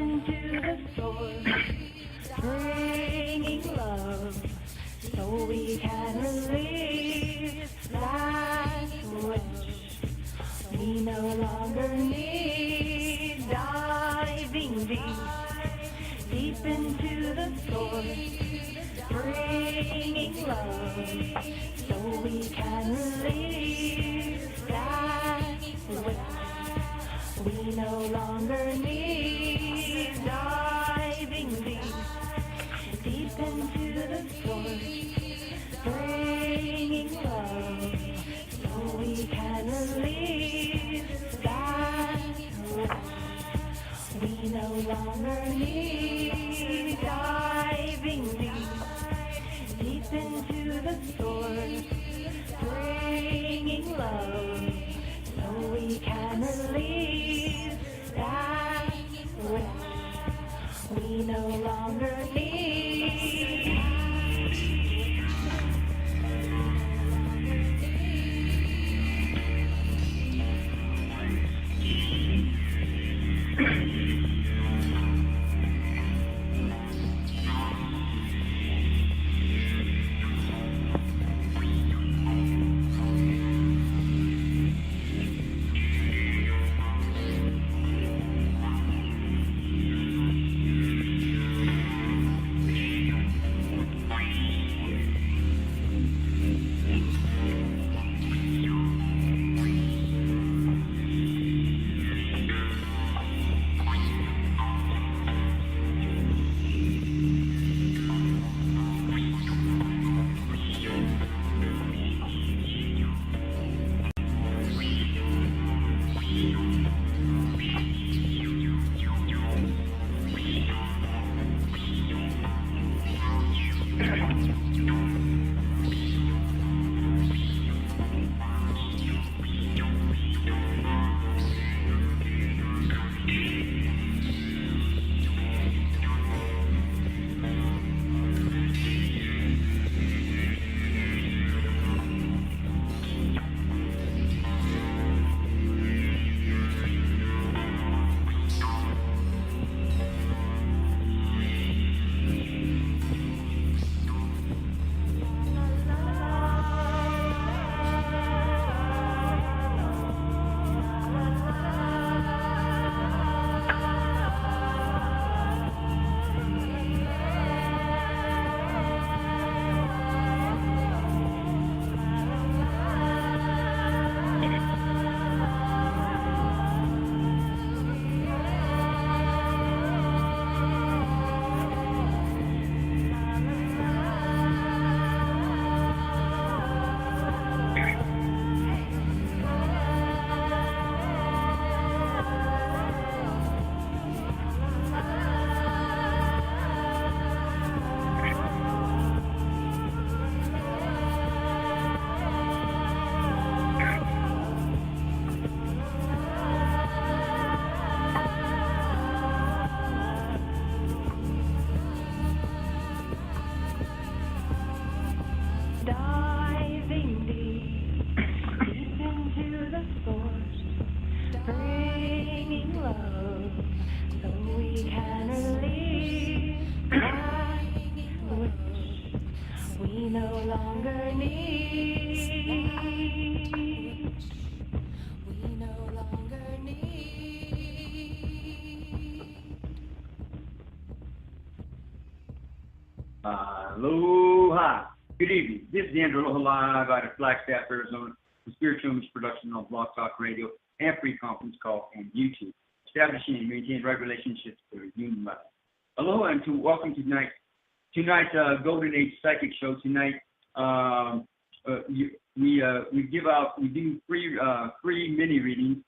into the storm, bringing love, so we can release that which we no longer need. Diving deep, deep into the storm, bringing love, so we can release that which we no longer need. Diving deep, deep into the storm, bringing love, so we can release that which we no longer need. Diving deep, deep into the storm, bringing love, so we can release that which we no longer need. Diving deep, deep into the source, bringing love, so we can release that which we no longer need. We no longer need. Aloha. Good evening. This is Andrew Aloha live out of Flagstaff, Arizona, the Spiritual Image production on BlogTalkRadio and free conference call and YouTube, establishing and maintaining right relationships for a human life. Aloha and welcome to tonight's Golden Age Psychic Show. Tonight, we do free mini readings.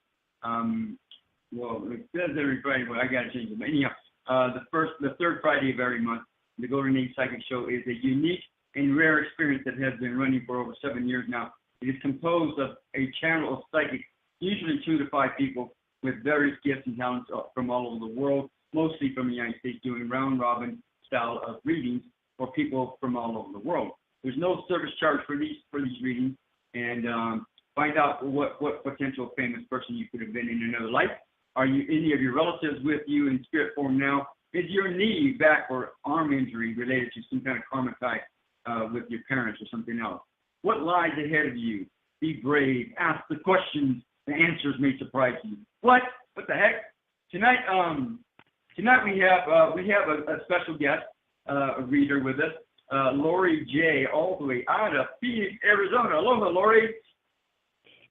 Well, it says every Friday, but I gotta change it. But anyhow, the third Friday of every month, the Golden Age Psychic Show is a unique and rare experience that has been running for over 7 years now. It is composed of a channel of psychics, usually 2 to 5 people with various gifts and talents from all over the world, mostly from the United States, doing round-robin style of readings for people from all over the world. There's no service charge for these readings, and find out what potential famous person you could have been in another life, Are you any of your relatives with you in spirit form now? Is your knee, back, or arm injury related to some kind of karma tie with your parents or something else? What lies ahead of you? Be brave. Ask the questions. The answers may surprise you. What? What the heck? Tonight we have a special guest, a reader with us, Lori J, all the way out of Phoenix, Arizona. Aloha, Lori.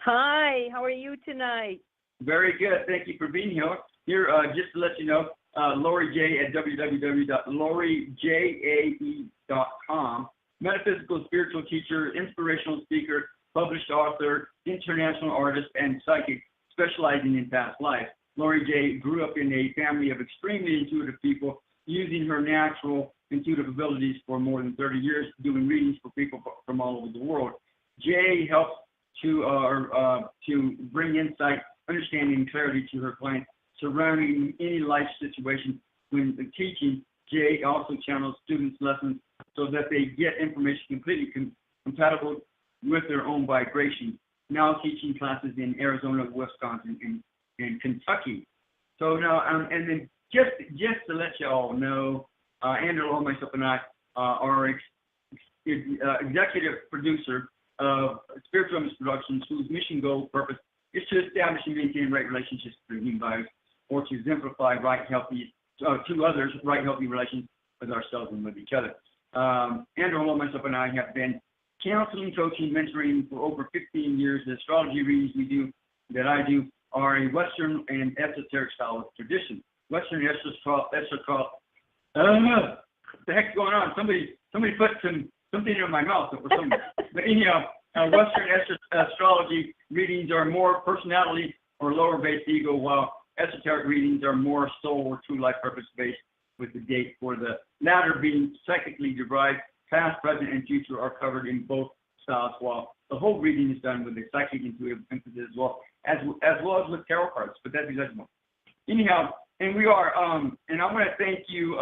Hi, how are you tonight? Very good. Thank you for being here. Here, just to let you know, Lori J at www.lorijae.com. Metaphysical spiritual teacher, inspirational speaker, published author, international artist, and psychic specializing in past life. Lori J grew up in a family of extremely intuitive people, using her natural intuitive abilities for more than 30 years, doing readings for people from all over the world. J helps to bring insight, understanding, and clarity to her clients surrounding any life situation. When teaching, J also channels students' lessons so that they get information completely compatible with their own vibration. Now teaching classes in Arizona, Wisconsin, and Kentucky. So now, and then just to let you all know, Andrew, myself, and I are executive producer of Spiritual Image Productions, whose mission, goal, purpose is to establish and maintain right relationships between human bodies, or to exemplify to others right, healthy relations with ourselves and with each other. Andrew, myself, and I have been counseling, coaching, mentoring for over 15 years. The astrology readings that I do are a Western and esoteric style of tradition. Western esoteric. What the heck's going on? Somebody put something in my mouth for some. But anyhow, Western astrology readings are more personality or lower based ego, while esoteric readings are more soul or true life purpose based, with the date for the latter being psychically derived. Past, present, and future are covered in both styles, while the whole reading is done with a psychic intuitive emphasis as well as with tarot cards. But that's exactly what. Anyhow, and we are, and I want to thank you,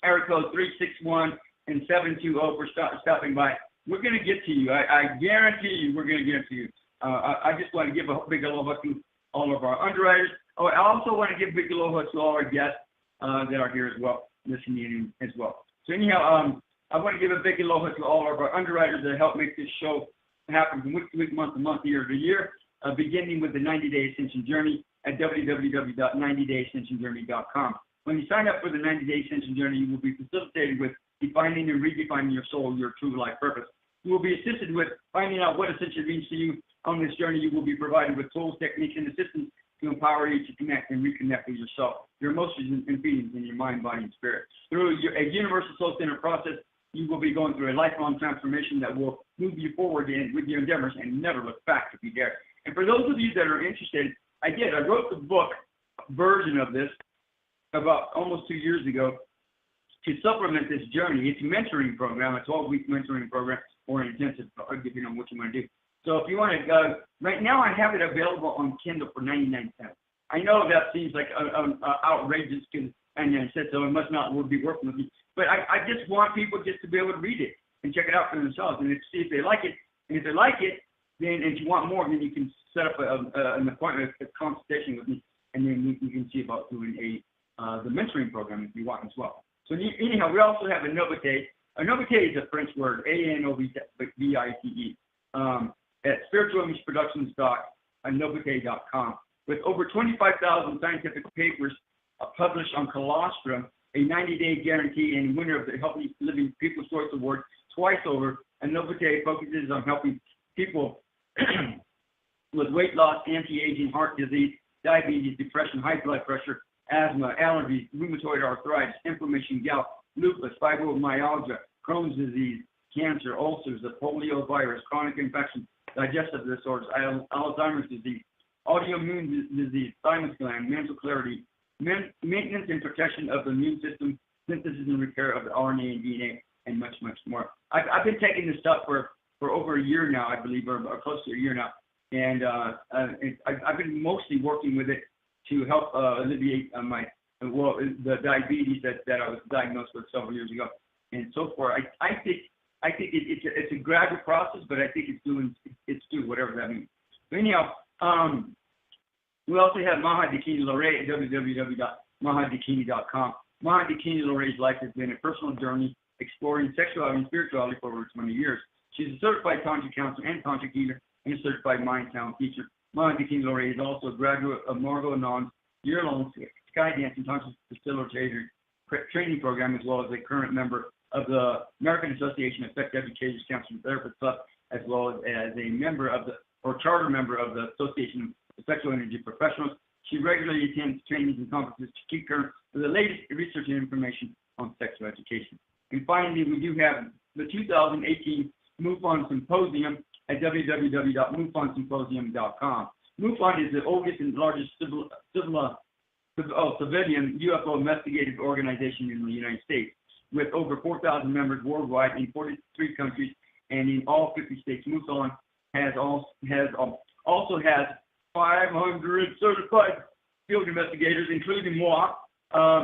area code 361 and 720 for stopping by. We're going to get to you. I guarantee you we're going to get to you. I just want to give a big aloha to all of our underwriters. Oh, I also want to give a big aloha to all our guests that are here as well, listening in as well. So anyhow, I want to give a big aloha to all of our underwriters that help make this show happen from week to week, month to month, year to year, beginning with the 90-Day Ascension Journey at www.90dayascensionjourney.com. When you sign up for the 90-Day Ascension Journey, you will be facilitated with defining and redefining your soul, your true life purpose. You will be assisted with finding out what Ascension means to you. On this journey, you will be provided with tools, techniques, and assistance to empower you to connect and reconnect with yourself, your emotions and feelings in your mind, body, and spirit. Through a universal soul-centered process, you will be going through a lifelong transformation that will move you forward with your endeavors and never look back if you dare. And for those of you that are interested, I wrote the book version of this about almost 2 years ago to supplement this journey. It's a mentoring program, a 12-week mentoring program, or an intensive, depending on what you want to do. So if you want to, right now I have it available on Kindle for 99 cents. I know that seems like outrageous because 99 cents, so it must not be working with me. But I just want people just to be able to read it and check it out for themselves and see if they like it. And if they like it, then if you want more, then you can set up an appointment, a consultation with me, and then we can see about doing the mentoring program if you want as well. So anyhow, we also have a Novite. A Novite is a French word, ANOVITE, at spiritualimageproductions.novite.com, with over 25,000 scientific papers published on colostrum, a 90-day guarantee, and winner of the Healthy Living People's Choice Award twice over. And Novite focuses on helping people with weight loss, anti-aging, heart disease, diabetes, depression, high blood pressure, asthma, allergies, rheumatoid arthritis, inflammation, gout, lupus, fibromyalgia, Crohn's disease, cancer, ulcers, the polio virus, chronic infection, digestive disorders, Alzheimer's disease, autoimmune disease, thymus gland, mental clarity, maintenance and protection of the immune system, synthesis and repair of the RNA and DNA, and much, much more. I've been taking this stuff for over a year now, I believe, or close to a year now, and I've been mostly working with it to help alleviate the diabetes that I was diagnosed with several years ago, and so forth. I think it's a gradual process, but I think it's doing whatever that means. So anyhow, We also have Maha Dakini Lorraine at www.mahadakini.com. Maha Dakini Lorraine's life has been a personal journey exploring sexuality and spirituality for over 20 years. She's a certified tantric counselor and tantric healer and a certified mind sound teacher. Maha Dakini Lorraine is also a graduate of Margot Anand's year-long Sky Dance and Tantric Facilitator training program, as well as a current member of the American Association of Sex Educators, Counselors, and Therapists Club, as well as a member of charter member of the Association of Sexual Energy Professionals. She regularly attends trainings and conferences to keep current with the latest research and information on sexual education. And finally, we do have the 2018 MUFON Symposium at www.mufonsymposium.com. MUFON is the oldest and largest civilian UFO investigative organization in the United States, with over 4,000 members worldwide in 43 countries and in all 50 states. MUFON also has 500 certified field investigators, including moi,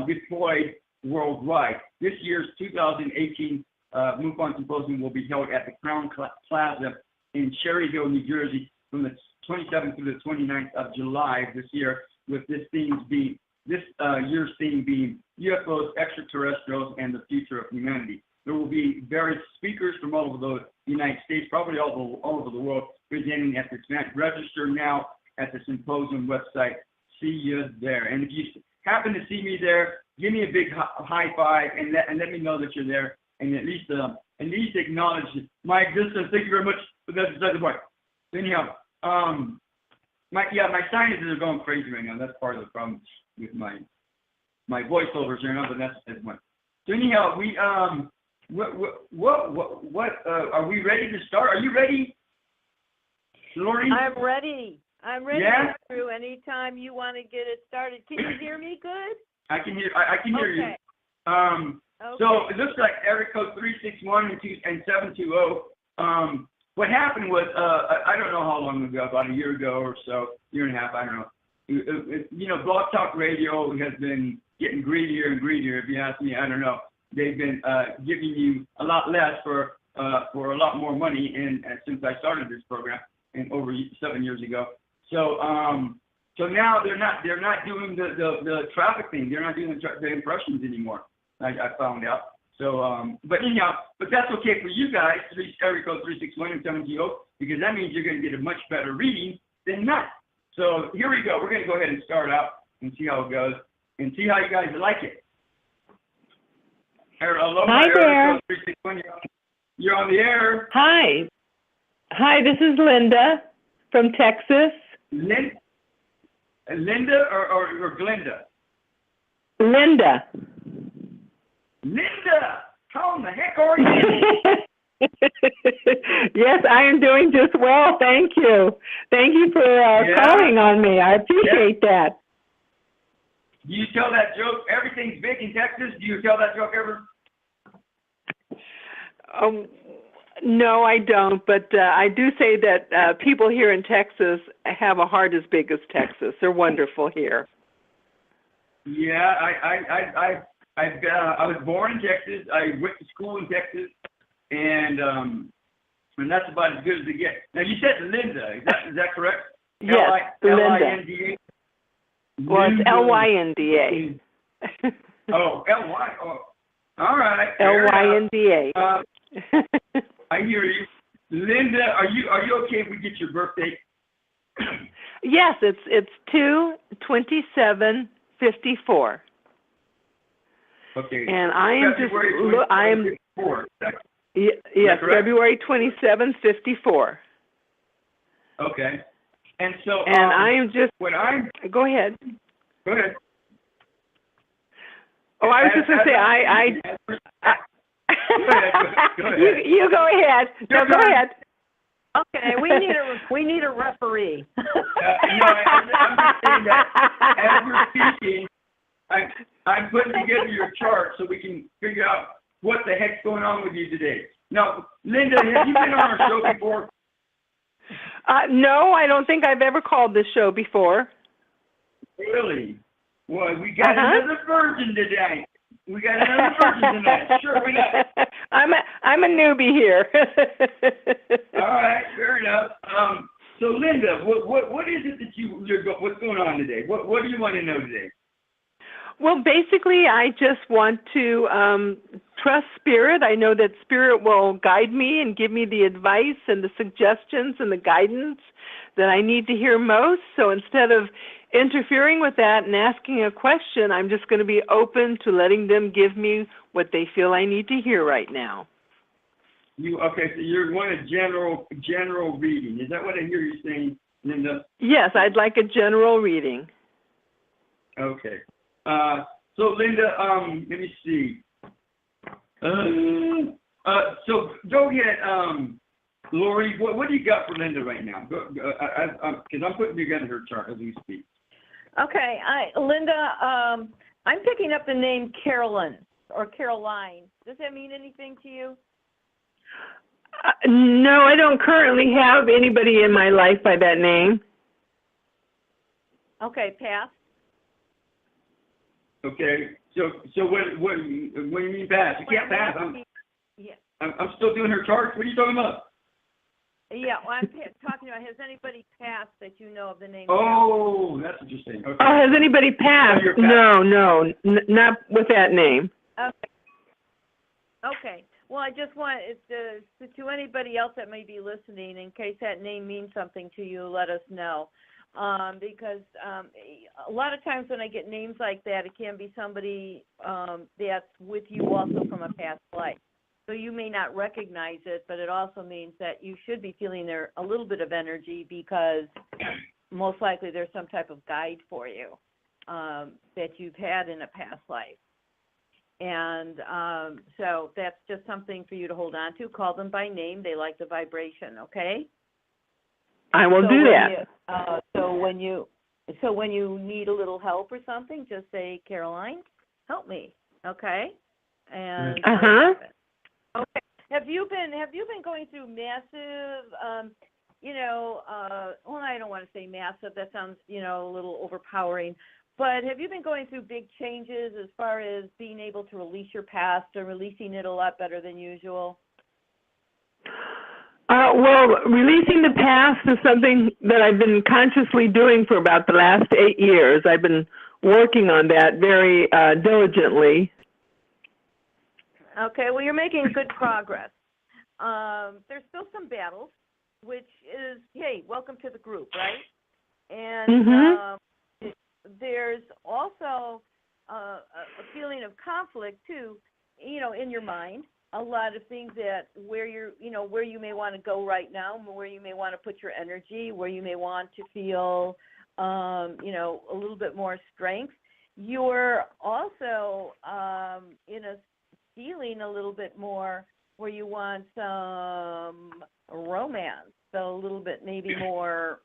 deployed worldwide. This year's 2018 MUFON Symposium will be held at the Crown Plaza in Cherry Hill, New Jersey, from the 27th to the 29th of July this year, with this year's theme being UFOs, extraterrestrials, and the future of humanity. There will be various speakers from all over the United States, probably all over the world, presenting at this event. Register now at the symposium website. See you there. And if you happen to see me there, give me a big high five and let me know that you're there, and at least acknowledge my existence. Thank you very much for that. That's the point. Anyhow, my sinuses are going crazy right now. That's part of the problem with my voiceovers here now, but that's the point. So anyhow, we what are we ready to start? Are you ready, Lori? I'm ready. Yeah? Thru. Anytime you want to get it started. Can you hear me good? I can hear you. Okay. So it looks like area code 361 and 720. What happened was, I don't know how long ago, about a year ago or so, year and a half, I don't know. Blog Talk Radio has been getting greedier and greedier. If you ask me, I don't know. They've been giving you a lot less for a lot more money, and since I started this program over 7 years ago. So now they're not doing the traffic thing. They're not doing the impressions anymore. I found out. So, but that's okay for you guys, area code 361 and 720, because that means you're going to get a much better reading than that. So here we go. We're going to go ahead and start out and see how it goes and see how you guys like it. Aloha, hi there. Code 361, you're on the air. Hi, this is Linda from Texas. Linda or Glenda? Linda. Linda, how in the heck are you? Yes, I am doing just well. Thank you. Thank you for calling on me. I appreciate that. Do you tell that joke? Everything's big in Texas. Do you tell that joke ever? No, I don't. But I do say that people here in Texas have a heart as big as Texas. They're wonderful here. Yeah, I was born in Texas. I went to school in Texas, and that's about as good as it gets. Now you said Linda. Is that correct? Yes, Linda. L-I-N-D-A? Well, it's L-Y-N-D-A. Oh, L-Y. Oh, all right. L-Y-N-D-A. I hear you, Linda. Are you okay if we get your birthday? Yes, it's 2/27/54. Okay. And I am February 24. Yes, February 27, 54. Okay. And so I am just go ahead. Go ahead. Oh, I was just going to say Go ahead. You go ahead. No, go ahead. Okay, we need a referee. I'm just saying that as we're speaking, I'm putting together your chart so we can figure out what the heck's going on with you today. Now, Linda, have you been on our show before? No, I don't think I've ever called this show before. Really? Well, we got another virgin today. Sure, why not? I'm a newbie here. All right, fair enough. So Linda, what is it that what's going on today? What do you want to know today? Well, basically, I just want to trust Spirit. I know that Spirit will guide me and give me the advice and the suggestions and the guidance that I need to hear most. So instead of interfering with that and asking a question, I'm just going to be open to letting them give me what they feel I need to hear right now. Okay, so you're wanting a general reading. Is that what I hear you saying, Linda? Yes, I'd like a general reading. Okay. So Linda, let me see. So go ahead, Lori. What do you got for Linda right now? Because I'm putting together her chart as we speak. Okay, Linda, I'm picking up the name Carolyn or Caroline. Does that mean anything to you? No, I don't currently have anybody in my life by that name. Okay, pass. Okay. So what do you mean pass? You can't pass. I'm still doing her chart. What are you talking about? Yeah, well, I'm talking about, has anybody passed that you know of the name? Oh, that's what you're saying. Okay. Oh, has anybody passed? No, not with that name. Okay. Well, I just want to anybody else that may be listening, in case that name means something to you, let us know. Because a lot of times when I get names like that, it can be somebody that's with you also from a past life. So you may not recognize it, but it also means that you should be feeling there a little bit of energy, because most likely there's some type of guide for you that you've had in a past life. And so that's just something for you to hold on to. Call them by name. They like the vibration, okay? I will do that. So when you need a little help or something, just say, Caroline, help me, okay? And okay. Have you been going through massive, well, I don't want to say massive. That sounds, a little overpowering. But have you been going through big changes as far as being able to release your past or releasing it a lot better than usual? Well, releasing the past is something that I've been consciously doing for about the last 8 years. I've been working on that very diligently. Okay, well, you're making good progress. There's still some battles, which is, hey, welcome to the group, right? And there's also a feeling of conflict, too, in your mind. A lot of things that where you may want to go right now, where you may want to put your energy, where you may want to feel, a little bit more strength. You're also in a feeling a little bit more where you want some romance, so a little bit maybe more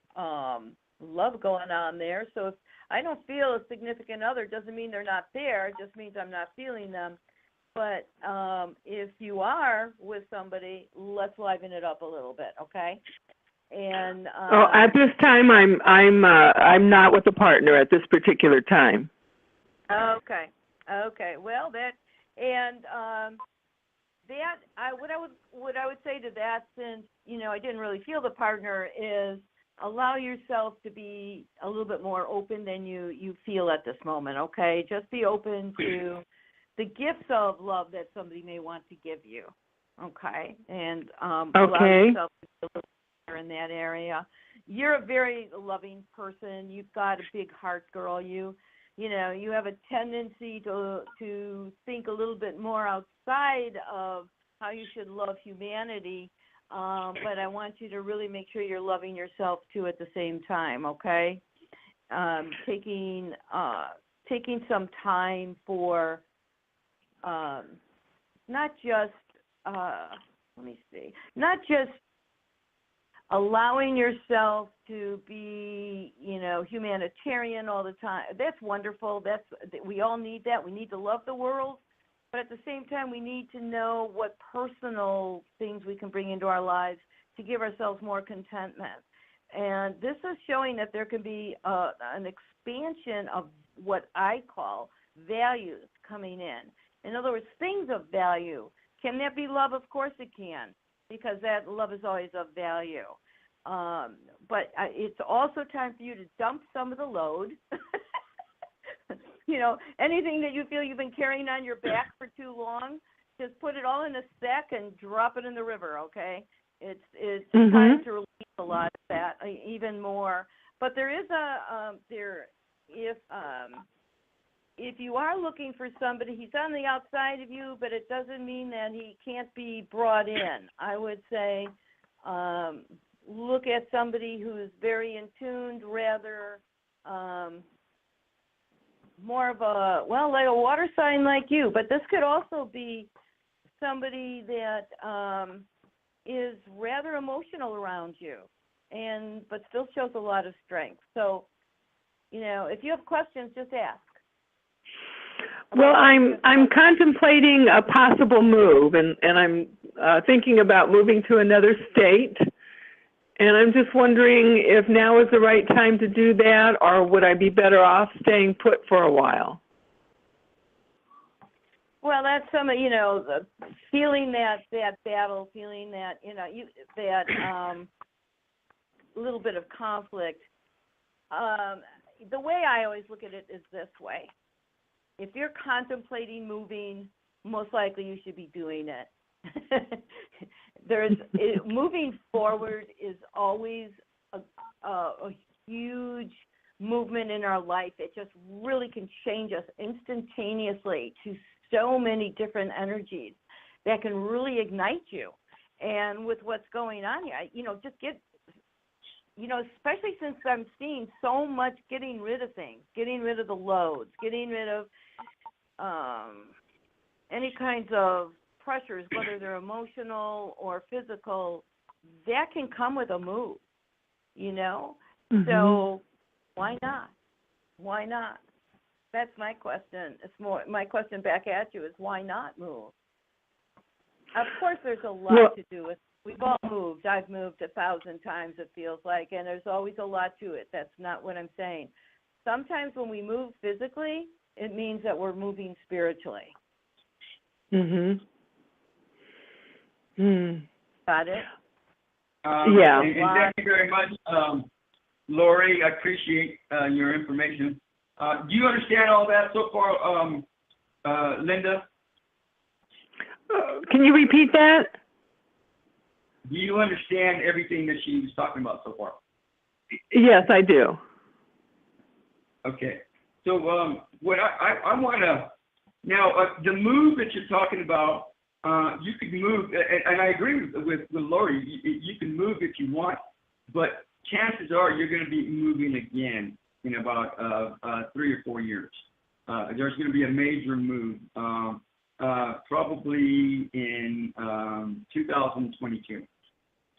love going on there. So if I don't feel a significant other, doesn't mean they're not there. It just means I'm not feeling them. But if you are with somebody, let's liven it up a little bit, okay? And at this time, I'm not with a partner at this particular time. Okay. Well, what I would say to that, since I didn't really feel the partner, is allow yourself to be a little bit more open than you feel at this moment. Okay, just be open to the gifts of love that somebody may want to give you. Okay, and allow yourself to be a little better in that area. You're a very loving person. You've got a big heart, girl. You have a tendency to think a little bit more outside of how you should love humanity, but I want you to really make sure you're loving yourself, too, at the same time, okay? Taking some time for not just allowing yourself to be, humanitarian all the time. That's wonderful. We all need that. We need to love the world. But at the same time, we need to know what personal things we can bring into our lives to give ourselves more contentment. And this is showing that there can be an expansion of what I call values coming in. In other words, things of value. Can that be love? Of course it can, because that love is always of value. But it's also time for you to dump some of the load. Anything that you feel you've been carrying on your back for too long, just put it all in a sack and drop it in the river, okay? It's time to release a lot of that, even more. But there is if you are looking for somebody, he's on the outside of you, but it doesn't mean that he can't be brought in. I would say look at somebody who's very in tune, rather more of like a water sign like you. But this could also be somebody that is rather emotional around you, but still shows a lot of strength. So, if you have questions, just ask. Well, I'm contemplating a possible move, and I'm thinking about moving to another state. And I'm just wondering if now is the right time to do that, or would I be better off staying put for a while? Well, that's the feeling that battle, feeling that, that little bit of conflict. The way I always look at it is this way. If you're contemplating moving, most likely you should be doing it. Moving forward is always a huge movement in our life. It just really can change us instantaneously to so many different energies that can really ignite you. And with what's going on here, just get, especially since I'm seeing so much getting rid of things, getting rid of the loads, getting rid of any kinds of pressures, whether they're emotional or physical, that can come with a move, So why not? Why not? That's my question. It's more my question back at you is why not move? Of course, there's a lot to do with. We've all moved. I've moved 1,000 times. It feels like, and there's always a lot to it. That's not what I'm saying. Sometimes when we move physically, it means that we're moving spiritually. Got it? Yeah. And thank you very much, Lori. I appreciate your information. Do you understand all that so far, Linda? Can you repeat that? Do you understand everything that she was talking about so far? Yes, I do. Okay. So what I want to now the move that you're talking about, you could move, and I agree with Lori. You can move if you want, but chances are you're going to be moving again in about 3 or 4 years. There's going to be a major move, probably in 2022.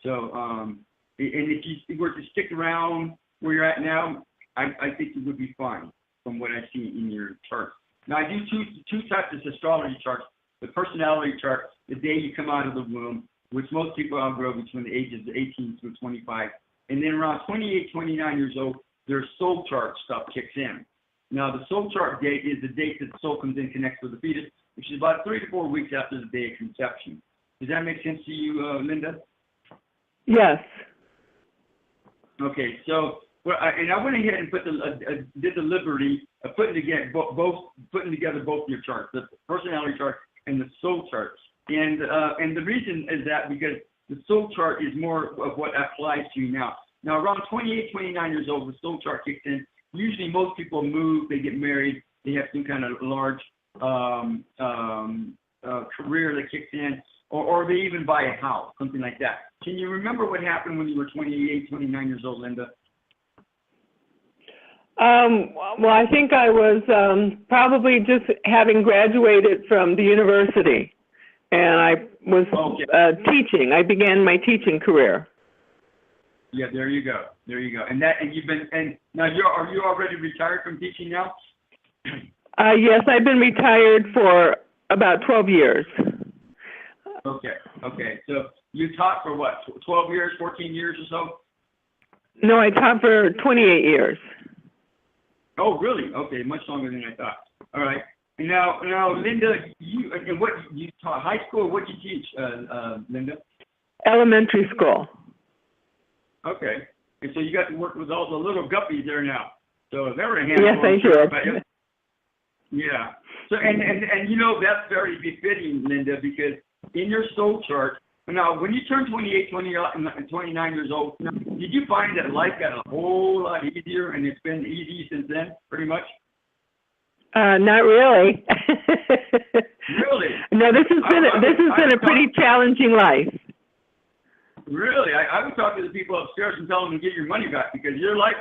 So, and if you were to stick around where you're at now, I think you would be fine from what I see in your chart. Now, I do two types of astrology charts. The personality chart, the day you come out of the womb, which most people outgrow between the ages of 18 through 25. And then around 28, 29 years old, their soul chart stuff kicks in. Now, the soul chart date is the date that the soul comes in, connects with the fetus, which is about 3 to 4 weeks after the day of conception. Does that make sense to you, Linda? Yes. Okay, so and I went ahead and did the liberty of putting together both your charts, the personality chart and the soul chart. And the reason is that because the soul chart is more of what applies to you now. Now, around 28, 29 years old, the soul chart kicks in. Usually most people move, they get married, they have some kind of large career that kicks in, or they even buy a house, something like that. Can you remember what happened when you were 28, 29 years old, Linda? Well, I think I was probably just having graduated from the university, and I was teaching. I began my teaching career. Yeah, there you go. And you've been, and now are you already retired from teaching now? Yes, I've been retired for about 12 years. Okay. So you taught for what, 12 years, 14 years or so? No, I taught for 28 years. Oh, really? Okay, much longer than I thought. All right. And now, Linda, you taught high school? What did you teach, Linda? Elementary school. Okay. And so you got to work with all the little guppies there now. So they were a handful. Yes, I did. Yeah. So and you know, that's very befitting, Linda, because in your soul chart, now when you turn 28, 29 years old, did you find that life got a whole lot easier and it's been easy since then, pretty much? Not really. Really? No, this has been a pretty challenging life. Really? I would talk to the people upstairs and tell them to get your money back because your life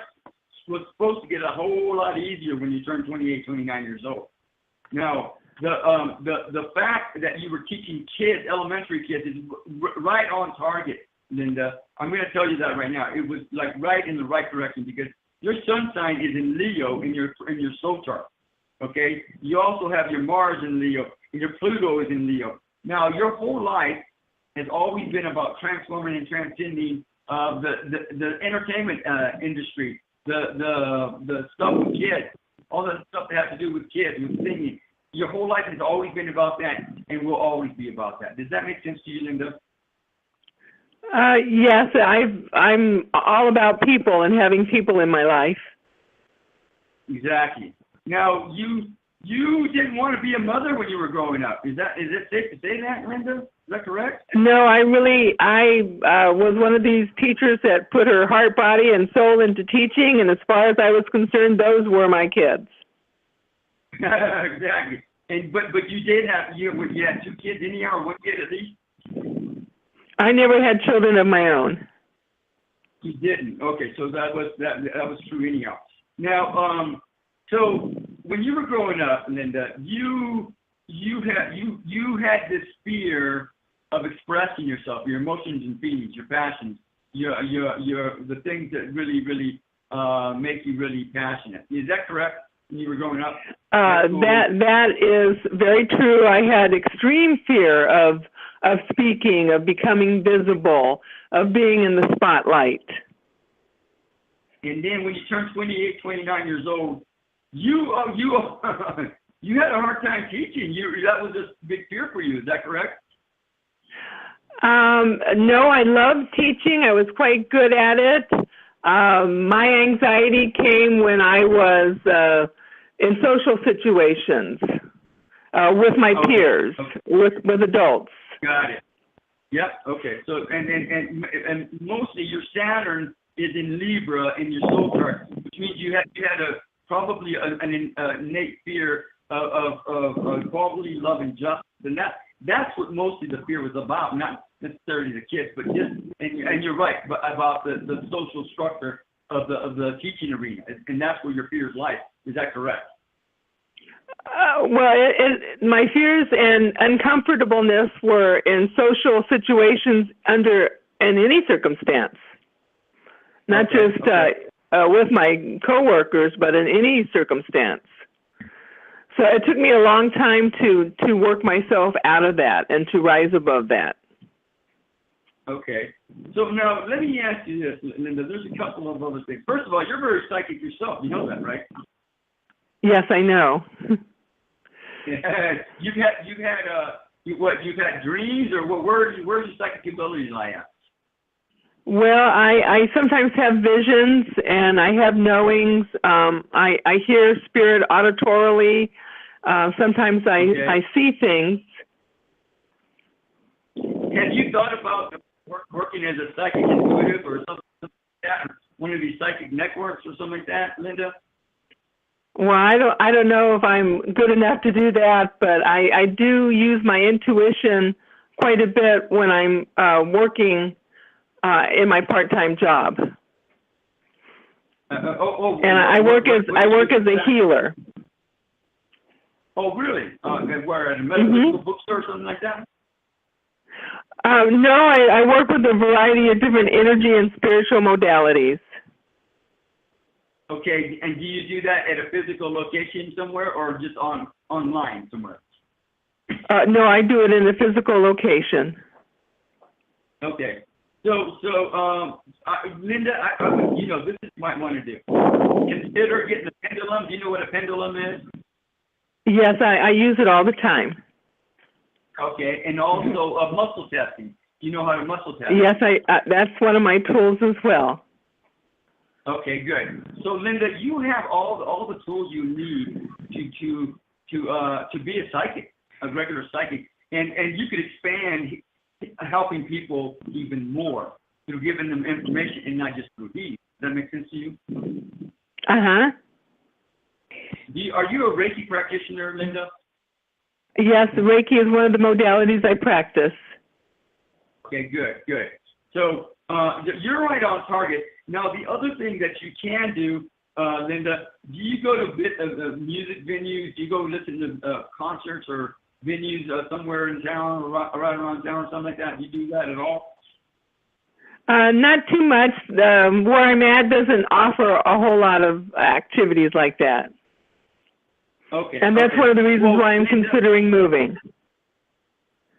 was supposed to get a whole lot easier when you turn 28, 29 years old. Now, the fact that you were teaching kids, elementary kids, is right on target, Linda. I'm going to tell you that right now. It was like right in the right direction because your sun sign is in Leo in your soul chart. Okay? You also have your Mars in Leo, and your Pluto is in Leo. Now, your whole life has always been about transforming and transcending the entertainment industry, the stuff with kids, all the stuff that has to do with kids, with singing. Your whole life has always been about that and will always be about that. Does that make sense to you, Linda? Yes, I'm all about people and having people in my life. Exactly. Now, you didn't want to be a mother when you were growing up. Is it safe to say that, Linda? Is that correct? No, I was one of these teachers that put her heart, body, and soul into teaching, and as far as I was concerned, those were my kids. Exactly. But you did have you had 2 kids anyhow, or 1 kid at least? I never had children of my own. You didn't. Okay, so that was true anyhow. Now, so when you were growing up, Linda, you had this fear of expressing yourself, your emotions and feelings, your passions, your the things that really make you really passionate. Is that correct? When you were growing up? That is very true. I had extreme fear of speaking, of becoming visible, of being in the spotlight. And then when you turned 28, 29 years old, you had a hard time teaching. That was a big fear for you. Is that correct? No, I loved teaching. I was quite good at it. My anxiety came when I was in social situations with my peers, with adults. Got it. Yep. Okay. So and mostly your Saturn is in Libra in your soul chart, which means you had probably an innate fear of equality, love, and justice, and that's what mostly the fear was about, not necessarily the kids, but just and you're right, but about the social structure of the teaching arena, and that's where your fears lie. Is that correct? My fears and uncomfortableness were in social situations in any circumstance, not just with my coworkers, but in any circumstance. So it took me a long time to work myself out of that and to rise above that. Okay. So now let me ask you this, Linda. There's a couple of other things. First of all, you're very psychic yourself. You know that, right? Yes, I know. You've had dreams, or where's your psychic abilities lie at? Well, I sometimes have visions and I have knowings. I hear spirit auditorily. Sometimes I see things. Have you thought about working as a psychic intuitive or something like that, one of these psychic networks or something like that, Linda? Well, I don't know if I'm good enough to do that, but I do use my intuition quite a bit when I'm working in my part-time job. And I work as a healer. Oh, really? Where, at a medical bookstore or something like that? No, I work with a variety of different energy and spiritual modalities. Okay, and do you do that at a physical location somewhere or just online somewhere? No, I do it in a physical location. Okay. So, Linda, this is what you might want to do. Consider getting a pendulum. Do you know what a pendulum is? Yes, I use it all the time. Okay, and also muscle testing. You know how to muscle tap? Yes, that's one of my tools as well. Okay, good. So, Linda, you have all the tools you need to be a psychic, a regular psychic, and you could expand helping people even more through giving them information and not just through these. Does that make sense to you? Uh-huh. Are you a Reiki practitioner, Linda? Yes, Reiki is one of the modalities I practice. Okay, good. So you're right on target. Now, the other thing that you can do, Linda, do you go to music venues? Do you go listen to concerts or venues somewhere in town or right around town or something like that? Do you do that at all? Not too much. Where I'm at doesn't offer a whole lot of activities like that. Okay. And that's one of the reasons why I'm considering moving.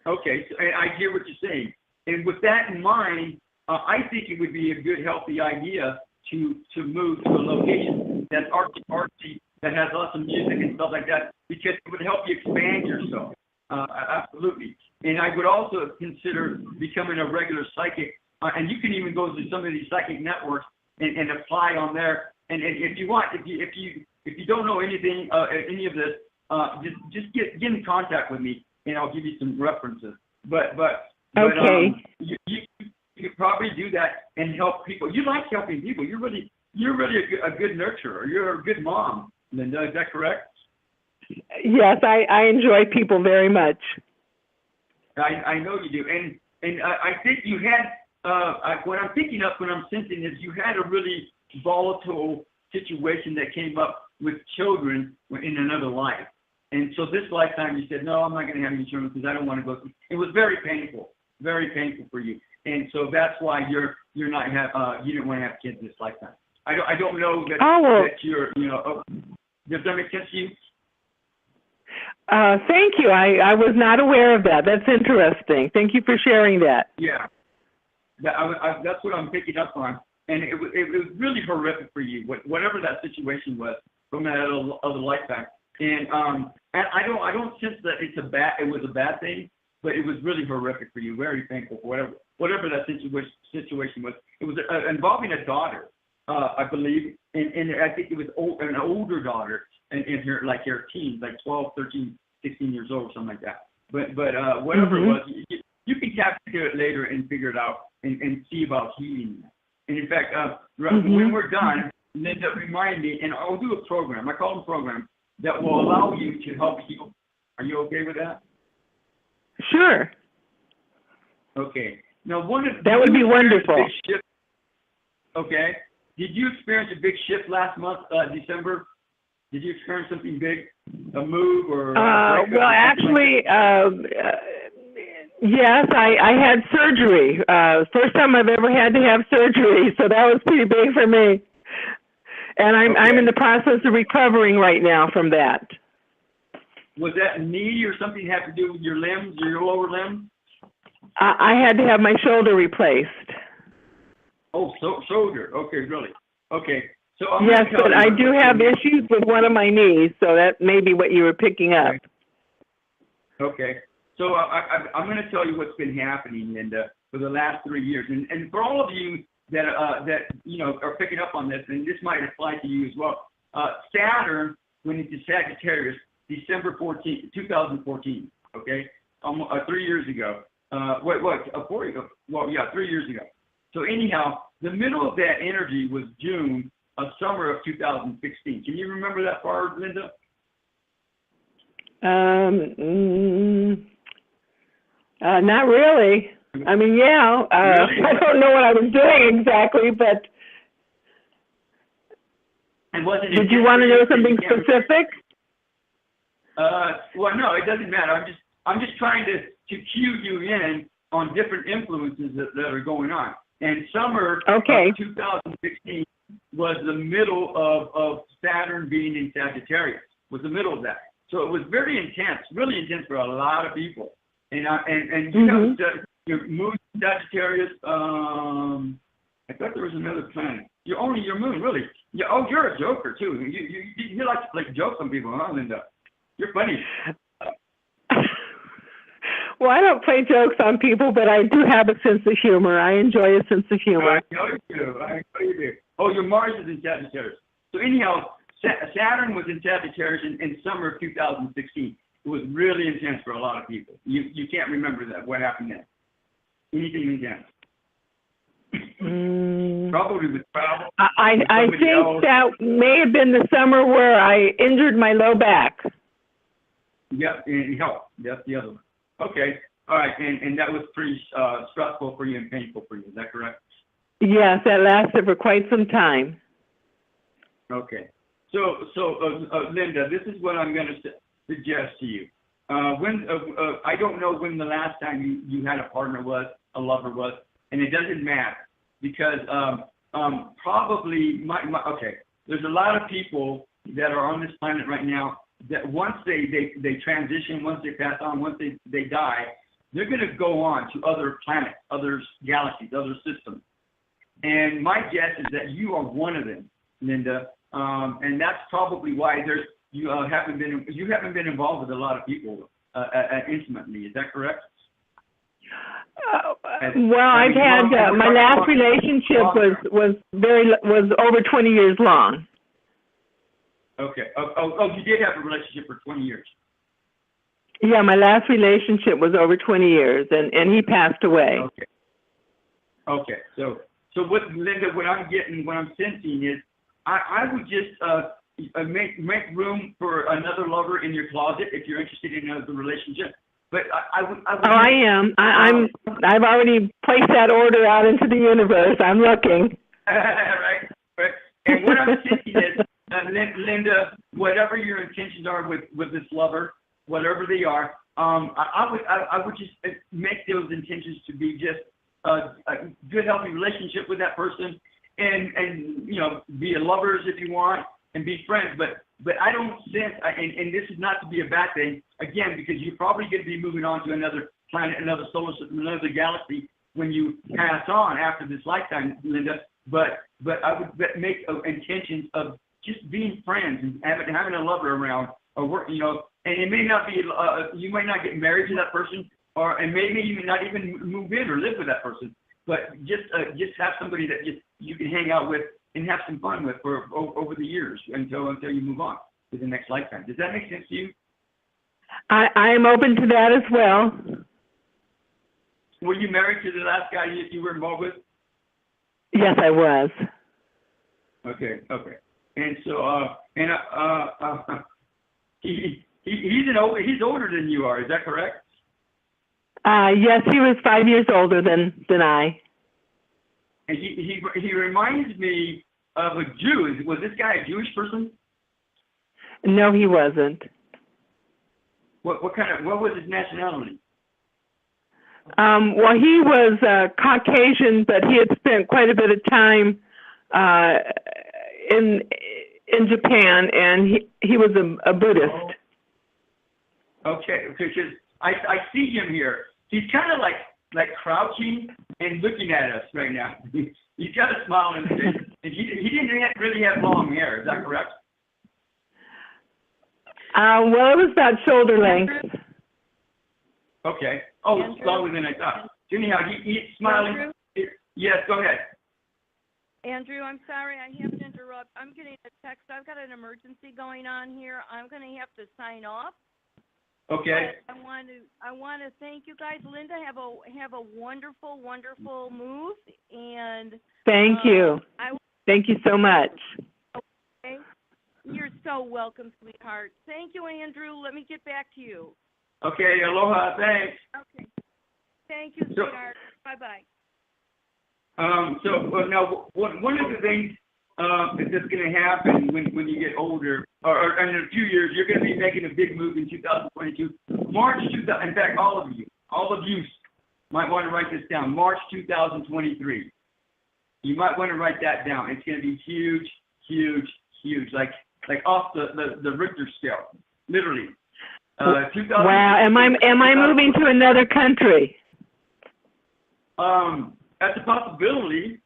Okay, so I hear what you're saying. And with that in mind, I think it would be a good, healthy idea to move to a location that's artsy, that has lots of music and stuff like that, because it would help you expand yourself. Absolutely. And I would also consider becoming a regular psychic, and you can even go to some of these psychic networks and apply on there. And if you want, if you don't know anything, any of this, just get in contact with me, and I'll give you some references. But okay. You could probably do that and help people. You like helping people. You're really a good nurturer. You're a good mom, Linda. Is that correct? Yes, I enjoy people very much. I know you do, and I think you had what I'm picking up, what I'm sensing is you had a really volatile situation that came up with children in another life, and so this lifetime you said, no, I'm not going to have any children because I don't want to go through. It was very painful for you, and so that's why you didn't want to have kids this lifetime. I don't know that that you're does that make sense to you? Thank you. I was not aware of that. That's interesting. Thank you for sharing that. Yeah, that's what I'm picking up on, and it was really horrific for you, whatever that situation was from that other lifetime. And I don't sense that it was a bad thing, but it was really horrific for you. Very thankful for whatever that situation was. It was involving a daughter, I believe, and I think it was an older daughter, and in her teens, like 12, 13, 16 years old, something like that. But whatever it was, you can tap into it later and figure it out and see about healing that. And in fact, when we're done, Linda, remind me, and I'll do a program. I call them program that will allow you to help heal. Are you okay with that? Sure. Okay. Now, that would be wonderful. Okay. Did you experience a big shift last month, December? Did you experience something big, a move or? Well, actually, yes, I had surgery. First time I've ever had to have surgery, so that was pretty big for me. And I'm in the process of recovering right now from that. Was that knee or something have to do with your limbs or your lower limbs? I had to have my shoulder replaced. Oh, shoulder. Okay, really. Okay. So yes, but I do have issues with one of my knees, so that may be what you were picking up. Okay. So I'm going to tell you what's been happening, Linda, for the last 3 years, and for all of you that are picking up on this, and this might apply to you as well. Saturn went into Sagittarius December 14, 2014. Okay, 3 years ago. 4 years ago? Well, yeah, 3 years ago. So anyhow, the middle of that energy was June, summer of 2016. Can you remember that far, Linda? Not really. I mean, yeah. Really? I don't know what I was doing exactly, but. And wasn't did you want to know something specific? Well, no, it doesn't matter. I'm just trying to cue you in on different influences that are going on. And summer of 2016 was the middle of Saturn being in Sagittarius. Was the middle of that. So it was very intense, really intense for a lot of people. And you know, your moon Sagittarius. I thought there was another planet. Your moon, really. Yeah. Oh, you're a joker too. You like to play jokes on people, huh, Linda? You're funny. Well, I don't play jokes on people, but I do have a sense of humor. I enjoy a sense of humor. I know you do. I know you do. Oh, your Mars is in Sagittarius. So anyhow, Saturn was in Sagittarius in summer of 2016. It was really intense for a lot of people. You can't remember that. What happened then? Anything intense? Probably with travel. I think that may have been the summer where I injured my low back. Yep, and health. That's the other one. Okay. All right. And that was pretty stressful for you and painful for you. Is that correct? Yes, that lasted for quite some time. Okay. So Linda, this is what I'm going to suggest to you. I don't know when the last time you had a partner was, a lover was, and it doesn't matter because probably okay. There's a lot of people that are on this planet right now that once they transition, once they pass on, once they die, they're going to go on to other planets, other galaxies, other systems. And my guess is that you are one of them, Linda, and that's probably why you haven't been involved with a lot of people intimately. Is that correct? Well, I've had my last relationship was over 20 years long. Okay. Oh, you did have a relationship for 20 years. Yeah, my last relationship was over 20 years, and he passed away. Okay. So what, Linda, what I'm sensing is, I would just make room for another lover in your closet if you're interested in another relationship. But I would. I am. I've already placed that order out into the universe. I'm looking. Right. And what I'm thinking is, Linda, whatever your intentions are with this lover, whatever they are, I would just make those intentions to be just a good, healthy relationship with that person, and be a lovers if you want, and be friends. But I don't sense, and this is not to be a bad thing, again, because you're probably going to be moving on to another planet, another solar system, another galaxy when you pass on after this lifetime, Linda. But I would make intentions of just being friends and having a lover around, or work, and it may not be, you might not get married to that person, and maybe you may not even move in or live with that person, but just have somebody that you can hang out with and have some fun with for over the years until you move on to the next lifetime. Does that make sense to you? I am open to that as well. Were you married to the last guy you were involved with? Yes, I was. Okay. And so he's older than you are. Is that correct? Yes, he was 5 years older than I. And he reminds me of a Jew. Was this guy a Jewish person? No, he wasn't. What was his nationality? Well, he was Caucasian, but he had spent quite a bit of time in Japan, and he was a Buddhist. Okay, because I see him here. He's kind of like crouching and looking at us right now. He's got a smile on his face. And he didn't really have long hair. Is that correct? Well, it was about shoulder length. Okay. Oh, it's longer than I thought. Anyhow, he's smiling. Andrew? Yes, go ahead. Andrew, I'm sorry, I have to interrupt. I'm getting a text. I've got an emergency going on here. I'm going to have to sign off. Okay. But I want to thank you guys. Linda, have a wonderful, wonderful move, and thank you. Thank you so much. Okay. You're so welcome, sweetheart. Thank you, Andrew. Let me get back to you. Okay, aloha, thanks. Okay. Thank you, sweetheart. Bye-bye. So now, one of the things that's going to happen when you get older, or in a few years, you're going to be making a big move in 2022. In fact, all of you might want to write this down. March 2023. You might want to write that down. It's going to be huge, huge, huge, like off the Richter scale, literally. Wow, am I moving to another country? That's a possibility.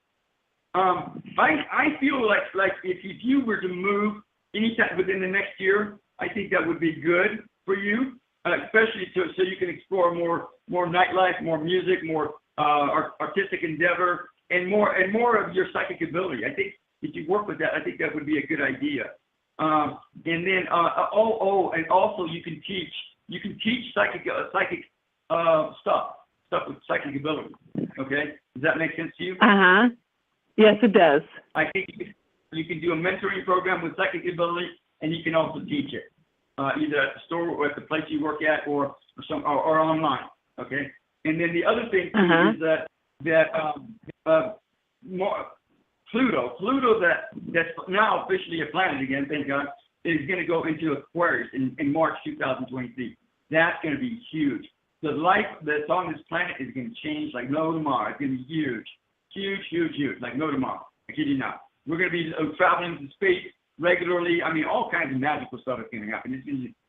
I feel like if you were to move anytime within the next year, I think that would be good for you. especially so you can explore more nightlife, more music, more artistic endeavor, and more of your psychic ability. I think if you work with that, I think that would be a good idea. And then and also you can teach psychic stuff with psychic ability. Okay, does that make sense to you? Yes, it does. I think you can do a mentoring program with psychic ability, and you can also teach it, either at the store or at the place you work at, or online. Okay, and then the other thing too is that Pluto that's now officially a planet again, thank God, is going to go into Aquarius in March 2023. That's going to be huge. The life that's on this planet is going to change like no tomorrow. It's going to be huge, like no tomorrow. I kid you not. We're going to be traveling to space regularly. I mean, all kinds of magical stuff is going to happen.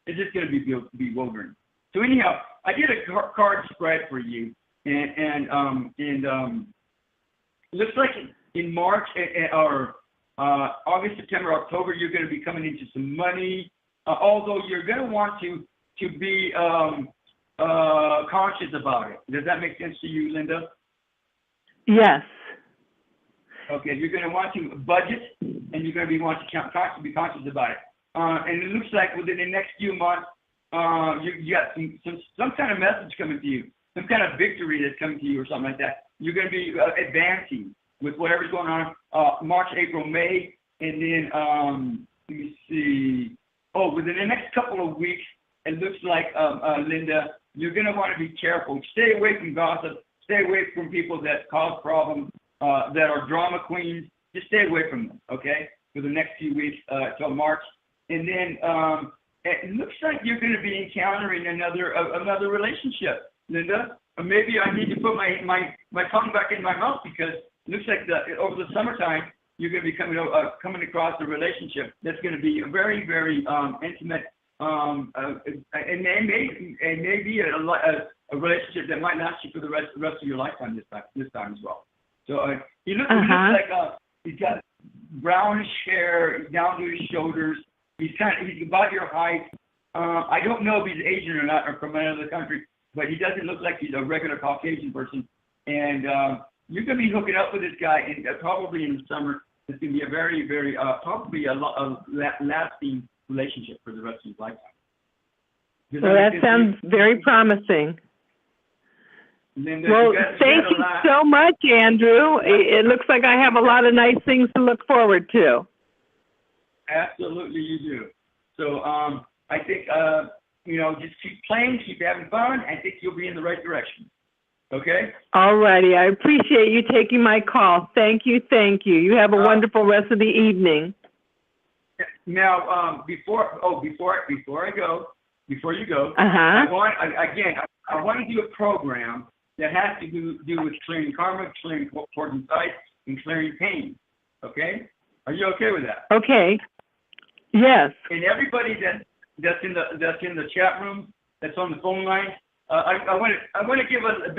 It's just going to be bewildering. So anyhow, I did a card spread for you, and it looks like in March or August, September, October, you're going to be coming into some money. Although you're going to want to be conscious about it. Does that make sense to you, Linda? Yes. Okay, you're going to want to budget, and you're going to be be conscious about it. And it looks like within the next few months, you got some kind of message coming to you, some kind of victory that's coming to you or something like that. You're going to be advancing with whatever's going on March, April, May, and then, let me see. Within the next couple of weeks, it looks like, Linda, you're going to want to be careful. Stay away from gossip. Stay away from people that cause problems, that are drama queens. Just stay away from them, okay, for the next few weeks till March. And then it looks like you're going to be encountering another relationship, Linda. Or maybe I need to put my tongue back in my mouth, because it looks like over the summertime, you're going to be coming across a relationship that's going to be very, very intimate, and maybe a relationship that might last you for the rest of your lifetime this time as well. So he looks like he's got brownish hair down to his shoulders. He's about your height. I don't know if he's Asian or not, or from another country, but he doesn't look like he's a regular Caucasian person. And you're going to be hooking up with this guy, and probably in the summer. It's going to be a very, very probably a lasting relationship for the rest of his lifetime. Well, that sounds very promising. Well, thank you so much, Andrew. It looks like I have a lot of nice things to look forward to. Absolutely, you do. So I think, just keep playing, keep having fun. I think you'll be in the right direction. Okay? All righty. I appreciate you taking my call. Thank you. You have a wonderful rest of the evening. Now, before you go, I want to do a program that has to do with clearing karma, clearing poison sites, and clearing pain. Okay? Are you okay with that? Okay. Yes. And everybody that's in the chat room, that's on the phone line, I want to give a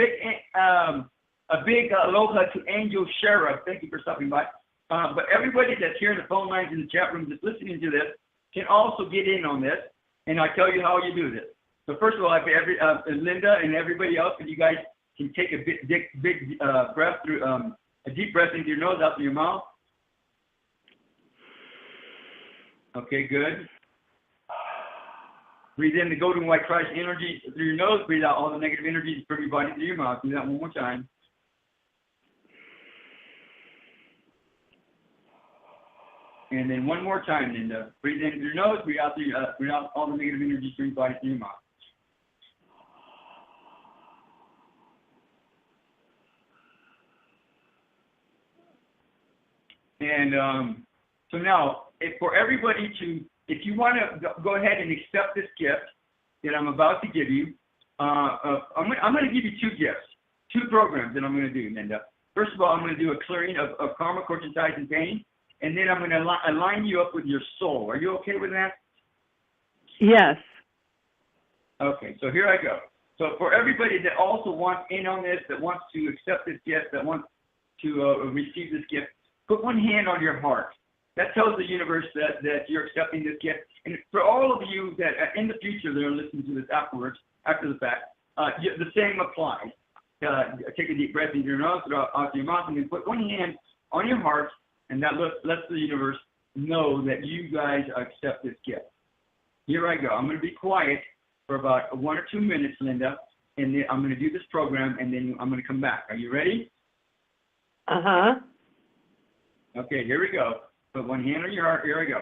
big aloha to Angel Sheriff. Thank you for stopping by. But everybody that's here in the phone lines in the chat room that's listening to this can also get in on this, and I'll tell you how you do this. So first of all, Linda and everybody else, if you guys can take a big breath through, a deep breath into your nose, out through your mouth. Okay, good. Breathe in the golden white Christ energy through your nose. Breathe out all the negative energies from your body through your mouth. Do that one more time. And then one more time, Linda. Breathe in through your nose. Breathe out all the negative energies from your body through your mouth. And so now, for everybody if you want to go ahead and accept this gift that I'm about to give you, I'm going to give you two gifts, two programs that I'm going to do, Linda. First of all, I'm going to do a clearing of karma, corruption, ties, and pain, and then I'm going to align you up with your soul. Are you okay with that? Yes. Okay, so here I go. So for everybody that also wants in on this, that wants to accept this gift, that wants to receive this gift, put one hand on your heart. that tells the universe that you're accepting this gift. And for all of you that in the future that are listening to this afterwards, after the fact, the same applies. Take a deep breath into your nose, out your mouth, and then put one hand on your heart, and that lets the universe know that you guys accept this gift. Here I go. I'm going to be quiet for about 1 or 2 minutes, Linda, and then I'm going to do this program, and then I'm going to come back. Are you ready? Uh-huh. Okay, here we go. Put one hand on your heart. Here I go.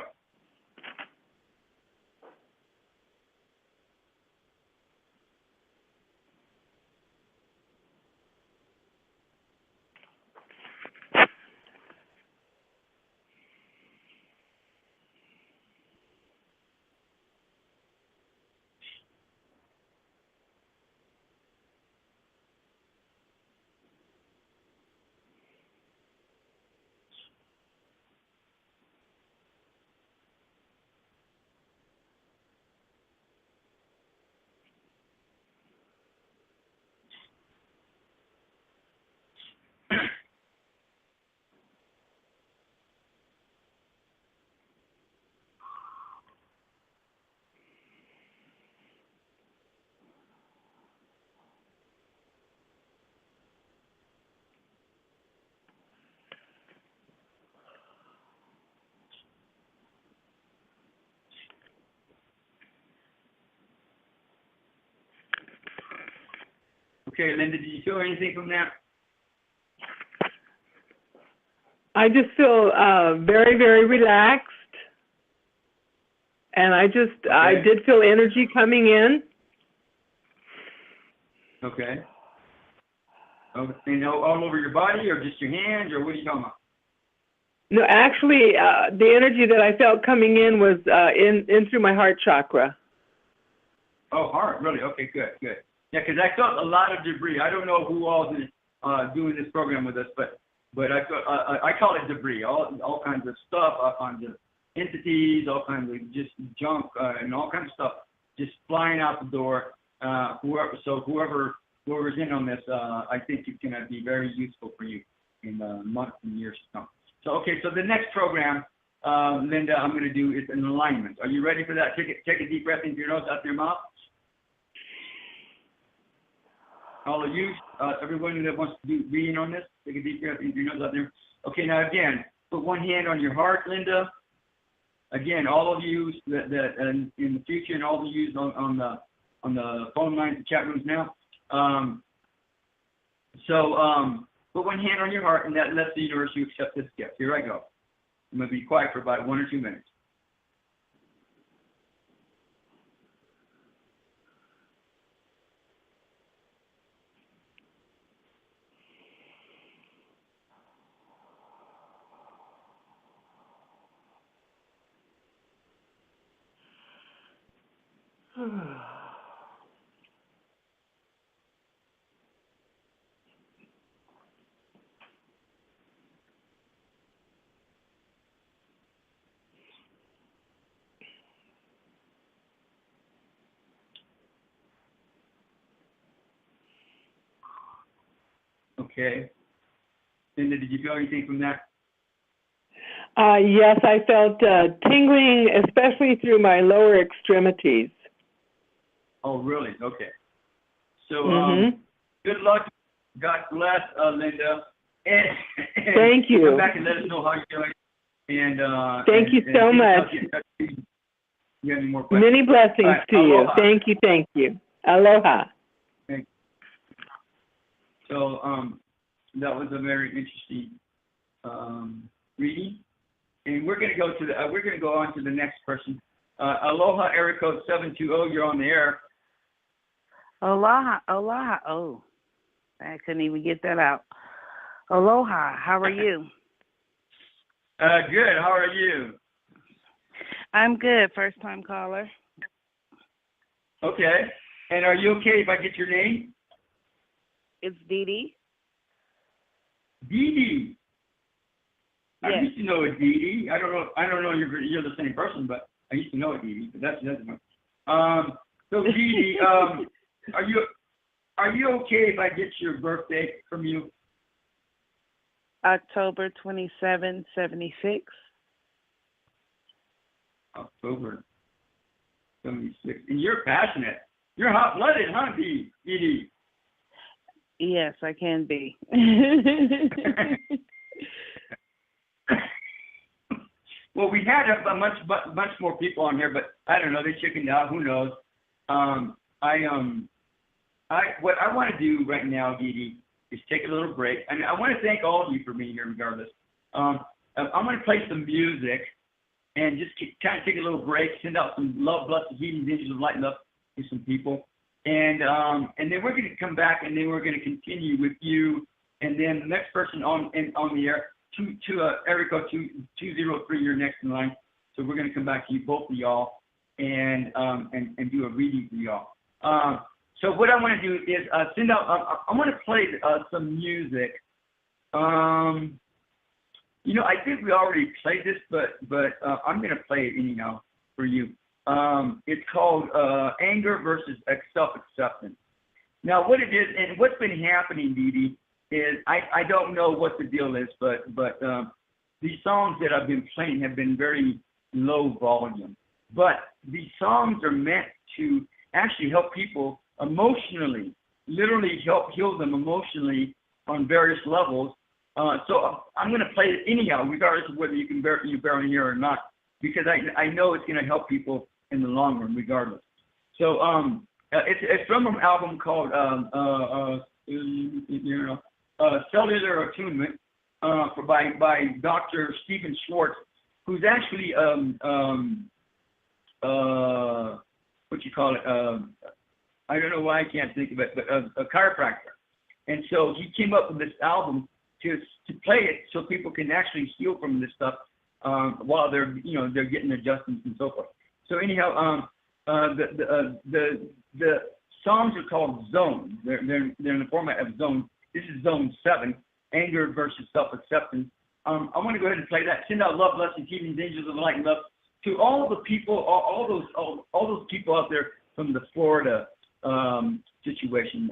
Okay, Linda, did you feel anything from that? I just feel very, very relaxed. And I did feel energy coming in. Okay. And all over your body, or just your hands, or what are you talking about? No, actually, the energy that I felt coming in was in through my heart chakra. Oh, heart, really? Okay, good. Yeah, because I felt a lot of debris. I don't know who all is doing this program with us, but I felt, I call it debris. All kinds of stuff, all kinds of entities, all kinds of just junk, and all kinds of stuff just flying out the door. Whoever's in on this, I think it's going to be very useful for you in months and years to come. So the next program, Linda, I'm going to do is an alignment. Are you ready for that? Take a deep breath into your nose, out your mouth. All of you, everyone that wants to do reading on this, take a deep breath into your nose, out there. Okay, now again, put one hand on your heart, Linda. Again, all of you that in the future, and all of you on the phone lines and chat rooms now. Put one hand on your heart, and that lets the universe you accept this gift. Here I go. I'm going to be quiet for about 1 or 2 minutes. Okay. Linda, did you feel anything from that? Yes, I felt tingling, especially through my lower extremities. Oh, really? Okay. So, good luck. God bless, Linda. And thank you. Come back and let us know how you're doing. And thank you so much. You have any more questions? Many blessings to Aloha. you. Thank you. Aloha. Thank you. So, that was a very interesting reading, and we're going to go on to the next person. Aloha, area code 720. You're on the air. Aloha. Oh, I couldn't even get that out. Aloha. How are you? Good. How are you? I'm good. First time caller. Okay. And are you okay if I get your name? It's Dee Dee. Dee Dee. Yes. I used to know a Dee Dee. I don't know if you're the same person, but I used to know a Dee Dee. But that's another one. So Dee Dee, are you okay if I get your birthday from you? October 27, 76. October 76. And you're passionate. You're hot-blooded, huh, Dee? Yes, I can be. Well, we had a much more people on here, but I don't know. They chickened out. Who knows? What I want to do right now, Dee, is take a little break, and I want to thank all of you for being here, regardless. I'm going to play some music, and just kind of take a little break, send out some love, blessings, healings, angels of light, love to some people, and then we're going to come back, and then we're going to continue with you, and then the next person on the air. Area code 203, you're next in line. So we're going to come back to you, both of y'all, and do a reading for y'all. So what I want to do is send out. I want to play some music. I think we already played this, but I'm going to play it anyhow for you. It's called Anger versus Self-Acceptance. Now, what it is and what's been happening, Dee, is I don't know what the deal is, but these songs that I've been playing have been very low volume. But these songs are meant to actually help people emotionally, literally help heal them emotionally on various levels. So I'm going to play it anyhow, regardless of whether you barely hear or not, because I know it's going to help people in the long run, regardless. So it's from an album called Cellular Attunement by Dr. Stephen Schwartz, who's actually I don't know why I can't think of it, but a chiropractor. And so he came up with this album to play it so people can actually heal from this stuff while they're getting adjustments and so forth. So anyhow, the songs are called zones. They're in the format of zones. This is Zone 7, Anger versus Self-Acceptance. I want to go ahead and play that. Send out love, blessings, healings, angels of light, and love to all the people, all those people out there from the Florida situation.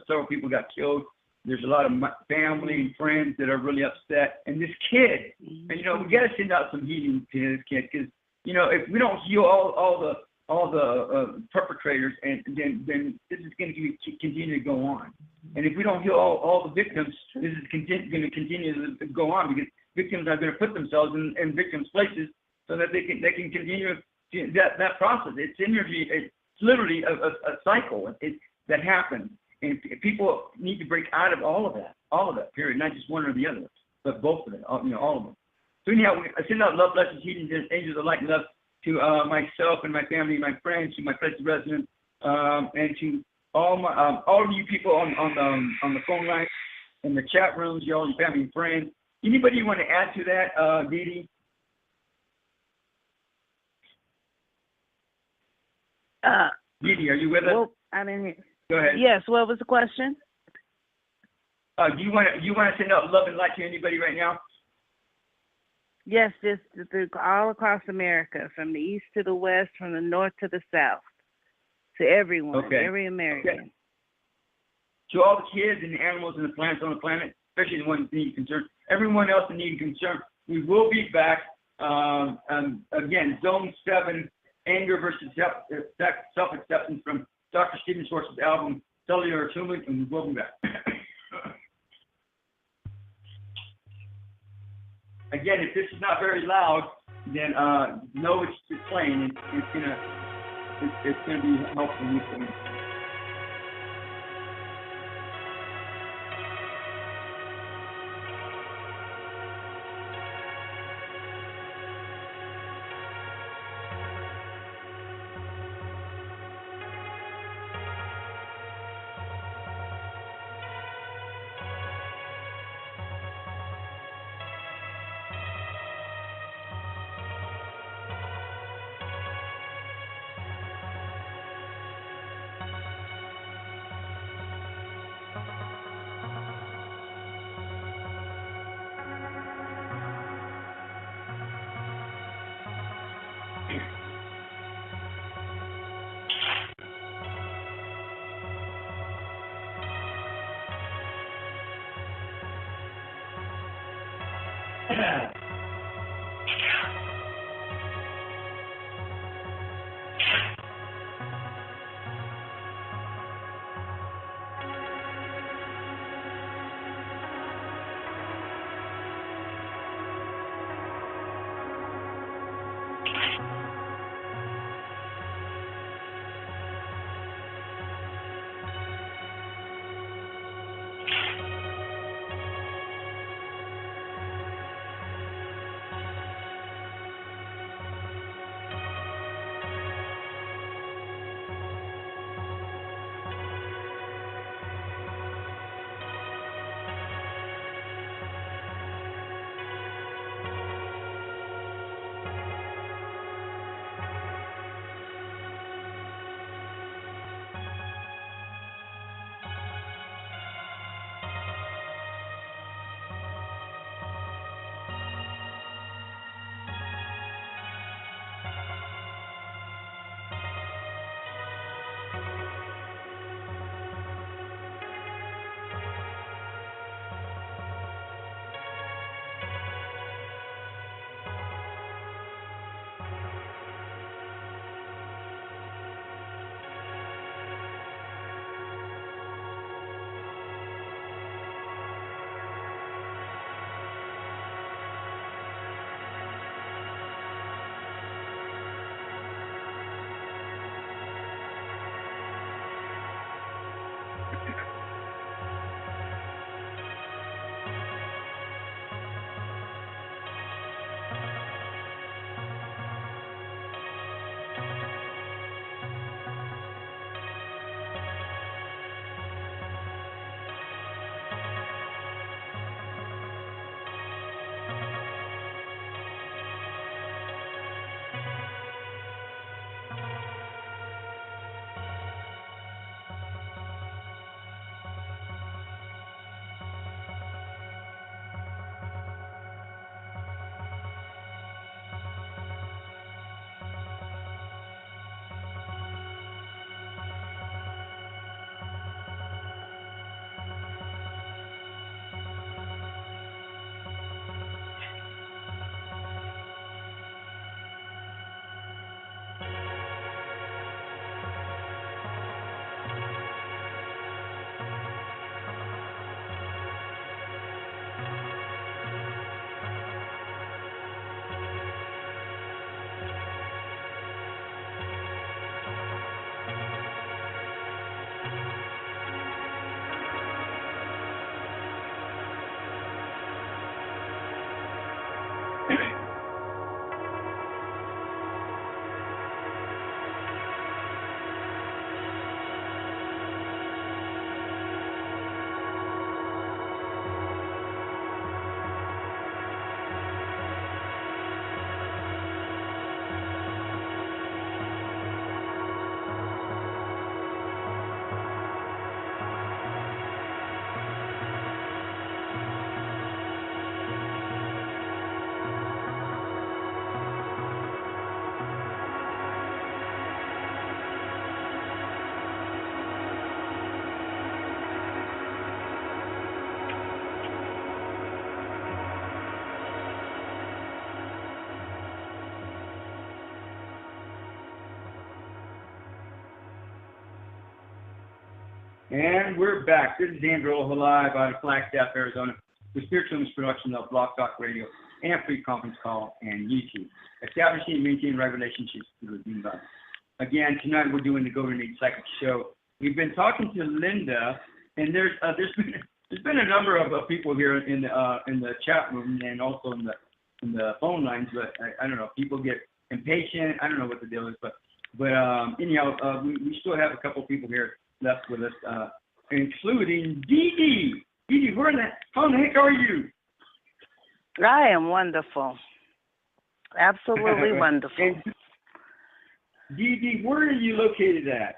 Several people got killed. There's a lot of family and friends that are really upset. And this kid, and we got to send out some healing to this kid, because if we don't heal all the perpetrators, and then this is going to continue to go on. And if we don't heal all the victims, this is going to continue to go on, because victims are going to put themselves in victims' places so that they can continue that process. It's energy. It's literally a cycle that happens, and people need to break out of all of that. Period. Not just one or the other, but both of them. All of them. So anyhow, I send out love, blessings, healings, angels of light and love to myself and my family, my friends, to my place of residence, and to all of you people on the phone line, in the chat rooms, your family and friends. Anybody you want to add to that, Dee? Dee, are you with us? Well, I didn't hear. Go ahead. Yes. What was the question? Do you want to send out love and light to anybody right now? Yes, just all across America, from the east to the west, from the north to the south, to everyone, every American. Okay. To all the kids and the animals and the plants on the planet, especially the ones that need concern. Everyone else that needs concern. We will be back. Again, Zone 7, Anger versus Self-Acceptance, from Dr. Stephen Schwartz's album, Cellular Attunement, and we will be back. Again, if this is not very loud, then know it's playing. It's gonna be helpful. And we're back. This is Andrew Aloha live out of Flagstaff, Arizona, with Spiritual production of Blog Talk Radio and free conference call and YouTube. Establishing and maintaining right relationships through the Zoom button. Again, tonight we're doing the Golden Age Psychic Show. We've been talking to Linda, and there's been a number of people here in the chat room and also in the phone lines, but I don't know. People get impatient. I don't know what the deal is, but anyhow, we still have a couple people here left with us, including Dee Dee. Dee Dee, how in the heck are you? I am wonderful. Absolutely wonderful. And Dee Dee, where are you located at?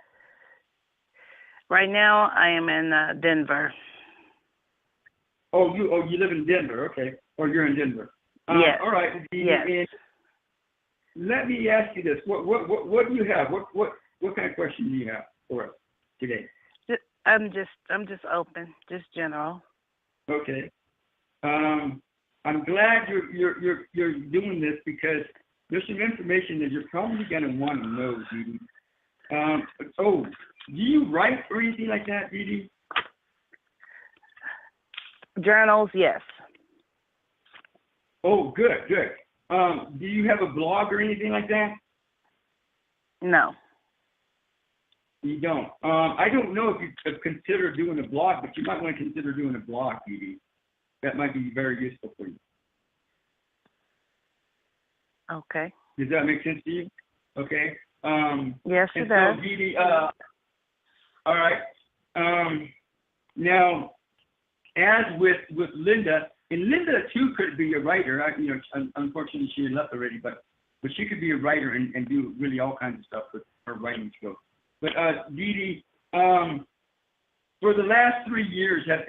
Right now, I am in Denver. Oh, you live in Denver, okay? Or you're in Denver? Yes. All right, Dee Dee. Yes. Let me ask you this: what do you have? What kind of question do you have for us today? I'm just open, just general. Okay. I'm glad you're doing this because there's some information that you're probably going to want to know, Dee Dee. Do you write or anything like that, Dee Dee? Journals, yes. Oh, good. Do you have a blog or anything like that? No. You don't. I don't know if you consider doing a blog, but you might want to consider doing a blog, Dee Dee. That might be very useful for you. Okay. Does that make sense to you? Okay. Yes, it does. So, Dee Dee, all right. Now, as with Linda, and Linda too could be a writer. Unfortunately she left already, but she could be a writer and do really all kinds of stuff with her writing skills. But Dee Dee, for the last 3 years, has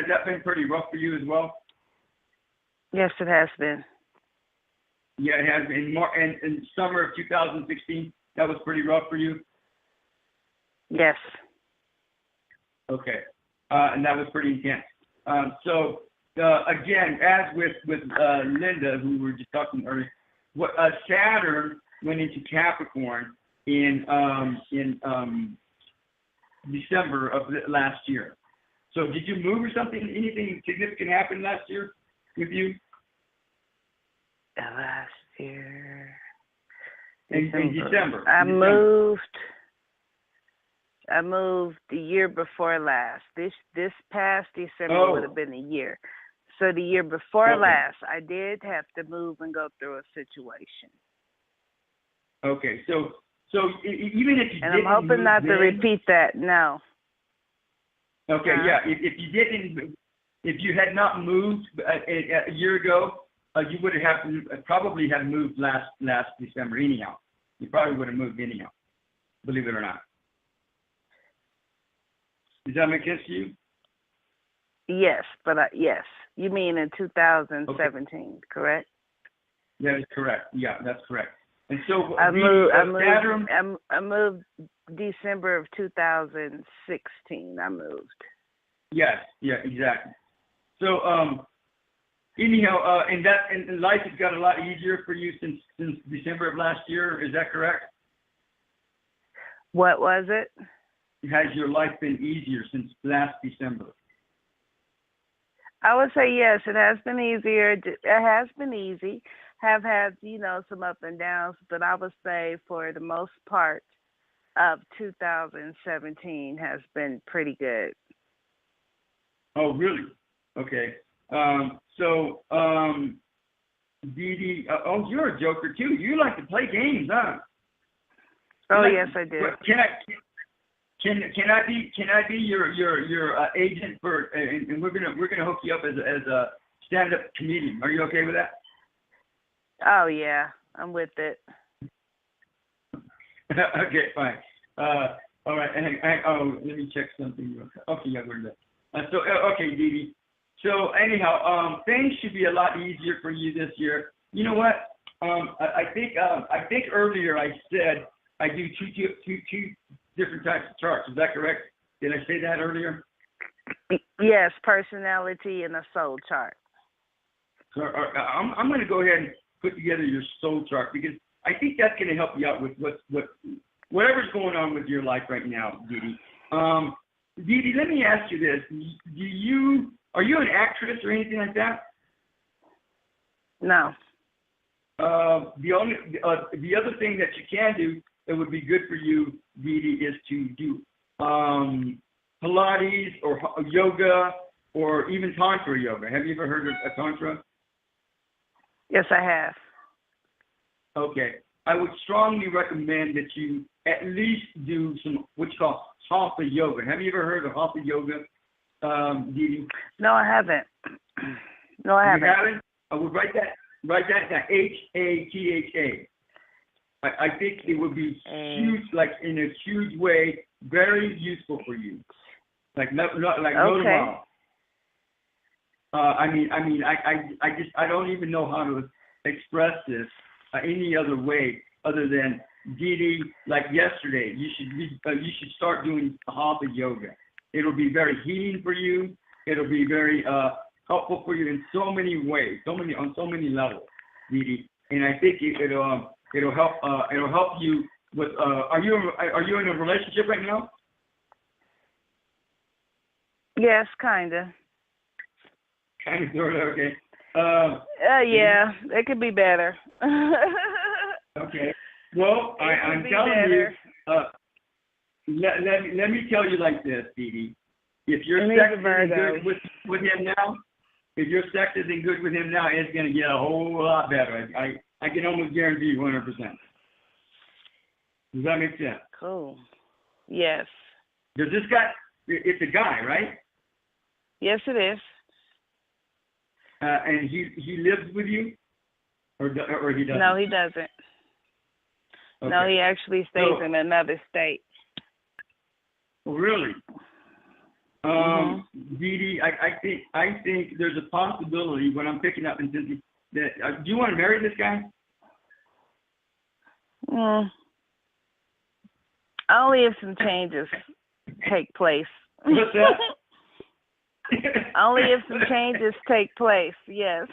that been pretty rough for you as well? yes, it has been. Yeah, it has been. In summer of 2016, that was pretty rough for you? Yes. Okay. And that was pretty intense. Again, as with Linda, who we were just talking earlier, Saturn went into Capricorn in December of last year. So did you move or something? Anything significant happened last year with you? Last year. In December. I moved the year before last. This past December would have been a year. So the year before last, I did have to move and go through a situation. Okay, so even if you and didn't I'm hoping move not to then, repeat that. No. Okay, yeah. If you had not moved a year ago, you would have probably have moved last December anyhow. You probably would have moved anyhow, believe it or not. Does that make sense to you? Yes, but yes. You mean in 2017, correct? That is correct. Yeah, that's correct. And so I moved December of 2016. I moved. Yes, yeah, exactly. So anyhow, and life has got a lot easier for you since December of last year. Is that correct? What was it? Has your life been easier since last December? I would say yes. It has been easier. It has been easy. Have had, some up and downs, but I would say for the most part of 2017 has been pretty good. Oh, really? Okay. Dee Dee, you're a joker too. You like to play games, huh? Oh, yes, I do. Can I be your agent for? And we're gonna hook you up as a stand-up comedian. Are you okay with that? Oh yeah, I'm with it. Okay, fine. All right. Let me check something. Okay, yeah, we're good. Okay, Dee Dee. So anyhow, things should be a lot easier for you this year. You know what? I think earlier I said I do two different types of charts. Is that correct? Did I say that earlier? Yes, personality and a soul chart. So I'm going to go ahead and put together your soul chart because I think that's going to help you out with whatever's going on with your life right now, Dee Dee. Dee Dee, let me ask you this: are you an actress or anything like that? No. The other thing that you can do that would be good for you, Dee Dee, is to do Pilates or yoga or even Tantra yoga. Have you ever heard of a Tantra? Yes, I have. Okay. I would strongly recommend that you at least do some what you call Hatha yoga. Have you ever heard of Hatha yoga, Dee Dee? No, I haven't. No, I haven't. You haven't? I would write that down. Hatha. I think it would be huge, like in a huge way, very useful for you. Like no tomorrow. I don't even know how to express this any other way other than Dee Dee, like yesterday. You should start doing Hatha yoga. It'll be very healing for you. It'll be very helpful for you in so many ways, on so many levels, Dee Dee. And I think it'll help you with. Are you in a relationship right now? Yes, kinda. Kind of, sort of, okay. Yeah, it could be better. Okay. Well, I'm telling better. you, let me tell you like this, Dee Dee. If your It sex needs a isn't Virgo. good with him now, it's going to get a whole lot better. I can almost guarantee you 100%. Does that make sense? Cool. Yes. Does this guy? It's a guy, right? Yes, it is. And he lives with you, or he doesn't? No, he doesn't. Okay. No, he actually stays in another state. Oh, really? Dee Dee, I think there's a possibility when I'm picking up in Cincy that do you want to marry this guy? Only if some changes take place. What's that? Only if some changes take place, yes.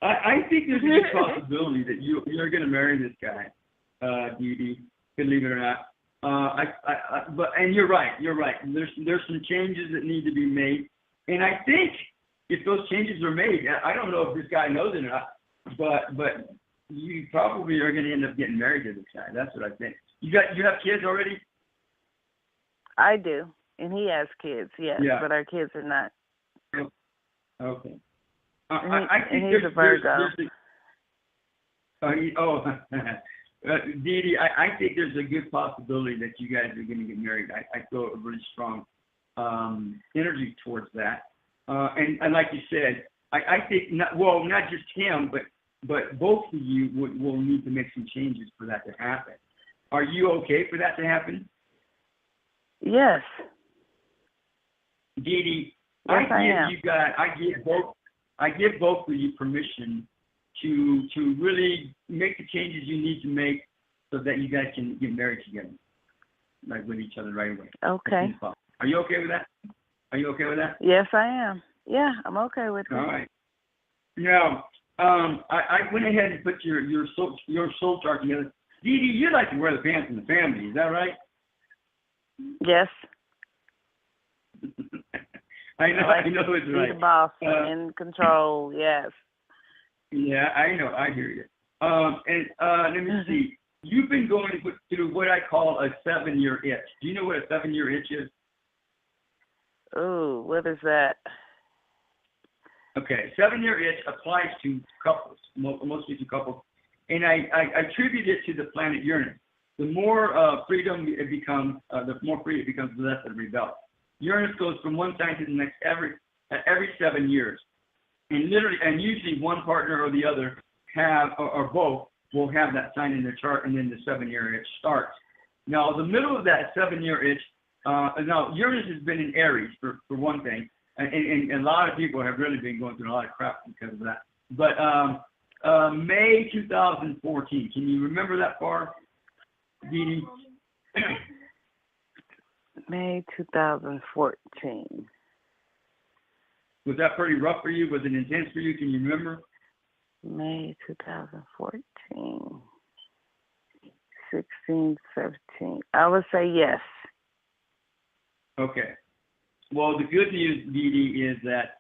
I think there's a good possibility that you're going to marry this guy, Dee Dee, believe it or not. And you're right. There's some changes that need to be made, and I think if those changes are made, I don't know if this guy knows it or not, but you probably are going to end up getting married to this guy. That's what I think. You have kids already? I do, and he has kids, yes, yeah. But our kids are not. Okay. And I think he's a Virgo. Dee Dee, I think there's a good possibility that you guys are going to get married. I feel a really strong energy towards that. And like you said, I think not just him, but both of you will need to make some changes for that to happen. Are you okay for that to happen? Yes. Dee Dee, yes, I give both of you permission to really make the changes you need to make so that you guys can get married together, like with each other right away. Okay. Are you okay with that? Yes, I am. Yeah, I'm okay with it. All right. Now, I went ahead and put your soul chart together. Dee Dee, you like to wear the pants in the family, is that right? Yes. I know it's right. Be the boss, in control, yes. Yeah, I know. I hear you. And let me see. You've been going through what I call a 7-year itch. Do you know what a 7-year itch is? Ooh, what is that? Okay, 7-year itch applies to couples, mostly to couples. And I attribute it to the planet Uranus. The more freedom it becomes, the more free it becomes, the less it rebels. Uranus goes from one sign to the next every 7 years. And usually one partner or the other or both will have that sign in their chart, and then the 7-year itch starts. Now, the middle of that 7-year itch, now Uranus has been in Aries for one thing, and a lot of people have really been going through a lot of crap because of that. But May 2014, can you remember that far, Dee Dee? May 2014. Was that pretty rough for you? Was it intense for you? Can you remember? May 2014. 16, 17. I would say yes. Okay. Well, the good news, Dee Dee, is that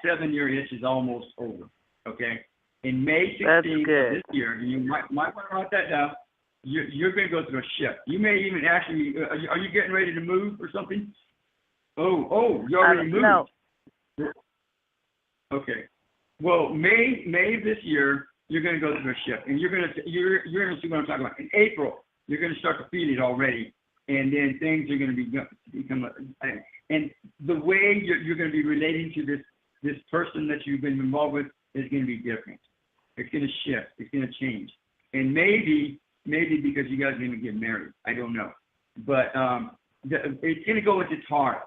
7-year itch is almost over. Okay. In May 16th of this year, you might want to write that down. You're going to go through a shift. You may even actually, are you getting ready to move or something? Oh, you already moved. No. Okay. Well, May of this year, you're going to go through a shift, and you're going to see what I'm talking about. In April, you're going to start to feel it already, and then things are going to become. And the way you're going to be relating to this person that you've been involved with is going to be different. It's going to shift. It's going to change, and maybe because you guys are going to get married. I don't know, but it's going to go into Taurus.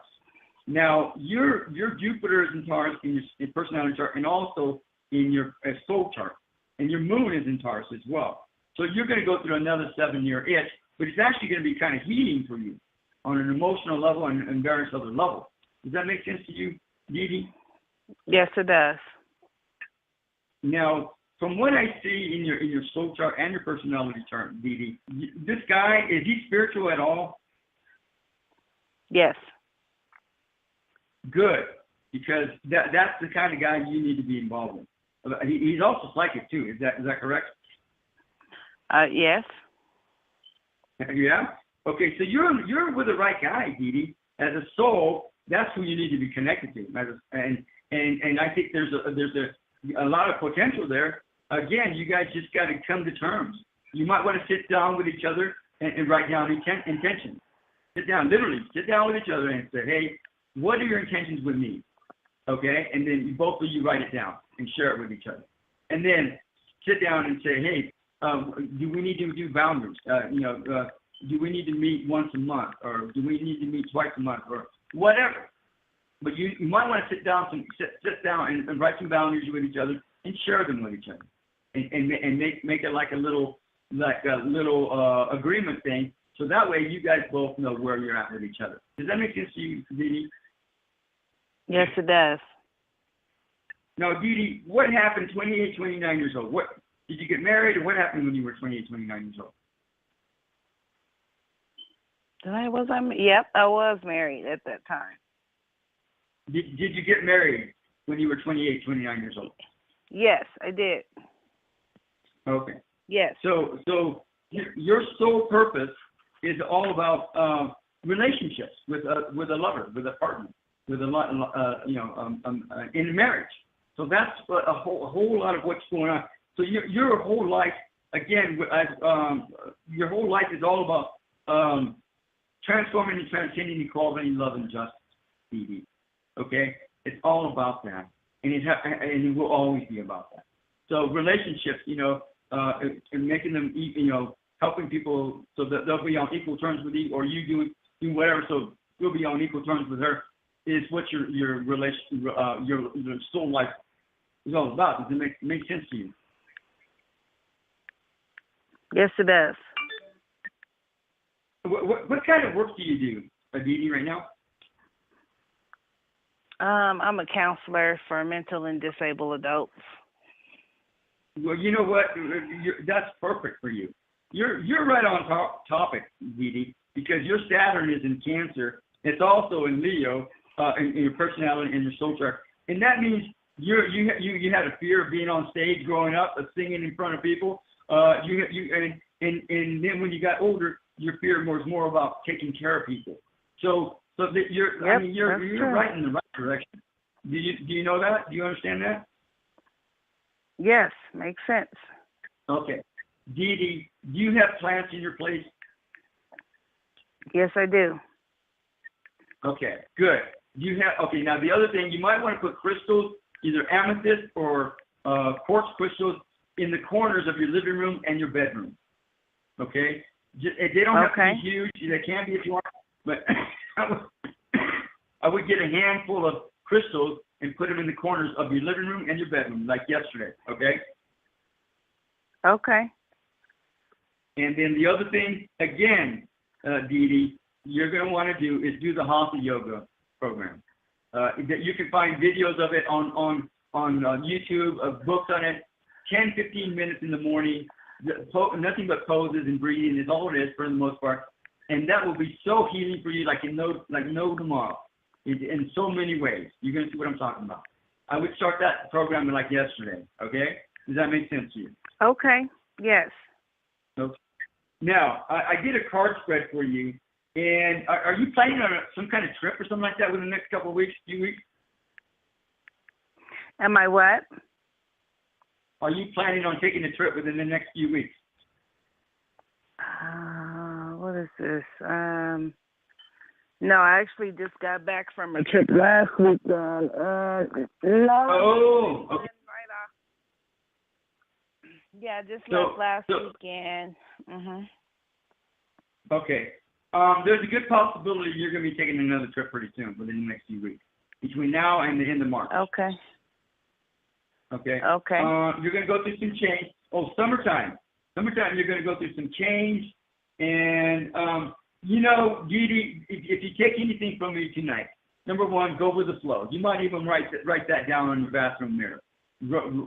Now, your Jupiter is in Taurus in your personality chart, and also in your soul chart, and your moon is in Taurus as well. So you're going to go through another 7-year itch, but it's actually going to be kind of healing for you on an emotional level and various other levels. Does that make sense to you, Dee Dee? Yes, it does. Now, from what I see in your soul chart and your personality chart, Dee Dee, this guy, is he spiritual at all? Yes. Good, because that's the kind of guy you need to be involved with. He's also psychic too. Is that correct? Yes. Yeah. Okay, so you're with the right guy, Dee Dee. As a soul, that's who you need to be connected to. And I think there's a lot of potential there. Again, you guys just got to come to terms. You might want to sit down with each other and write down intentions. Sit down with each other and say, hey, what are your intentions with me? Okay, and then both of you write it down and share it with each other. And then sit down and say, hey, do we need to do boundaries? Do we need to meet once a month, or do we need to meet twice a month, or whatever? But you might want to sit down and write some boundaries with each other and share them with each other, and make it like a little agreement thing. So that way you guys both know where you're at with each other. Does that make sense to you, Dee Dee? Yes, it does. Now, Dee Dee, what happened 28, 29 years old? What did you get married, or what happened when you were 28, 29 years old? Yep, I was married at that time. Did you get married when you were 28, 29 years old? Yes, I did. Okay. Yes. So your soul purpose is all about relationships with a lover, with a partner, with in marriage. So that's a whole lot of what's going on. So your whole life, again, your whole life is all about transforming and transcending equality, love, and justice, Dee Dee. Okay? It's all about that. And it will always be about that. So relationships, and making them, helping people so that they'll be on equal terms with you, or you doing whatever, so you'll be on equal terms with her, is what your soul life is all about. Does it make sense to you? Yes, it does. What kind of work do you do, Dee Dee, right now? I'm a counselor for mental and disabled adults. Well, you know what? That's perfect for you. You're right on topic, Dee Dee, because your Saturn is in Cancer. It's also in Leo, in your personality and your soul chart, and that means you had a fear of being on stage growing up, of singing in front of people. And then when you got older, your fear was more about taking care of people. So that you're right in the right direction. Do you know that? Do you understand that? Yes, makes sense. Okay. Dee Dee, do you have plants in your place? Yes, I do. Okay, good. Now the other thing, you might want to put crystals, either amethyst or quartz crystals, in the corners of your living room and your bedroom. Okay? They don't have to be huge. They can be if you want. But I would get a handful of crystals and put them in the corners of your living room and your bedroom, like yesterday. Okay? Okay. And then the other thing, again, Dee Dee, you're going to want to do is do the Hatha Yoga program. You can find videos of it on YouTube, books on it, 10, 15 minutes in the morning, nothing but poses and breathing is all it is for the most part, and that will be so healing for you, like no tomorrow, in so many ways. You're gonna see what I'm talking about. I would start that program like yesterday. Okay, does that make sense to you? Okay. Yes. Okay. Now I did a card spread for you, and are you planning on some kind of trip or something like that within the next couple of weeks, few weeks? Am I what? Are you planning on taking a trip within the next few weeks? What is this? No, I actually just got back from a trip last weekend. No. Oh, okay. Right off. Yeah, just left last weekend. Mhm. Okay. There's a good possibility you're going to be taking another trip pretty soon, within the next few weeks, between now and the end of March. Okay. Okay. Okay. You're going to go through some change. Oh, summertime. Summertime, you're going to go through some change. And, Dee Dee, if you take anything from me tonight, number one, go with the flow. You might even write that down on your bathroom mirror.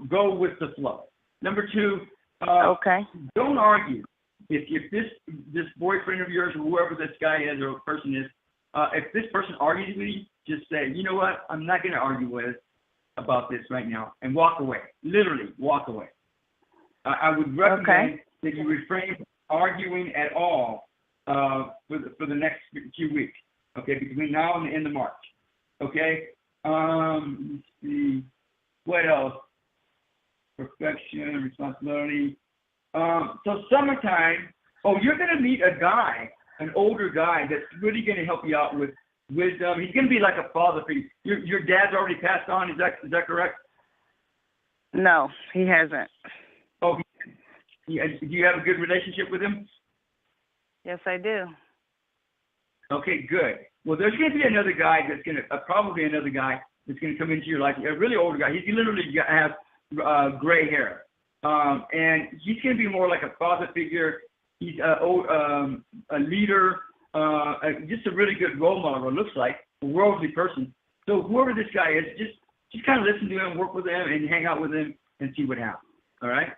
Go with the flow. Number two, okay. Don't argue. If this boyfriend of yours or whoever this guy is or person is, if this person argues with you, just say, you know what, I'm not going to argue with about this right now, and walk away. Literally, walk away. I would recommend that you refrain from arguing at all for the next few weeks, okay, between now and the end of March, okay? Let's see, what else? Perfection, responsibility. So summertime, you're going to meet a guy, an older guy that's really going to help you out with wisdom. He's going to be like a father figure. Your dad's already passed on, is that correct? No, he hasn't. Oh, do you have a good relationship with him? Yes, I do. Okay, good. Well, there's going to be another guy that's going to, probably another guy that's going to come into your life, a really older guy. He literally has gray hair. And he's going to be more like a father figure. He's a leader, just a really good role model, it looks like, a worldly person. So whoever this guy is, just kind of listen to him, work with him, and hang out with him and see what happens. All right?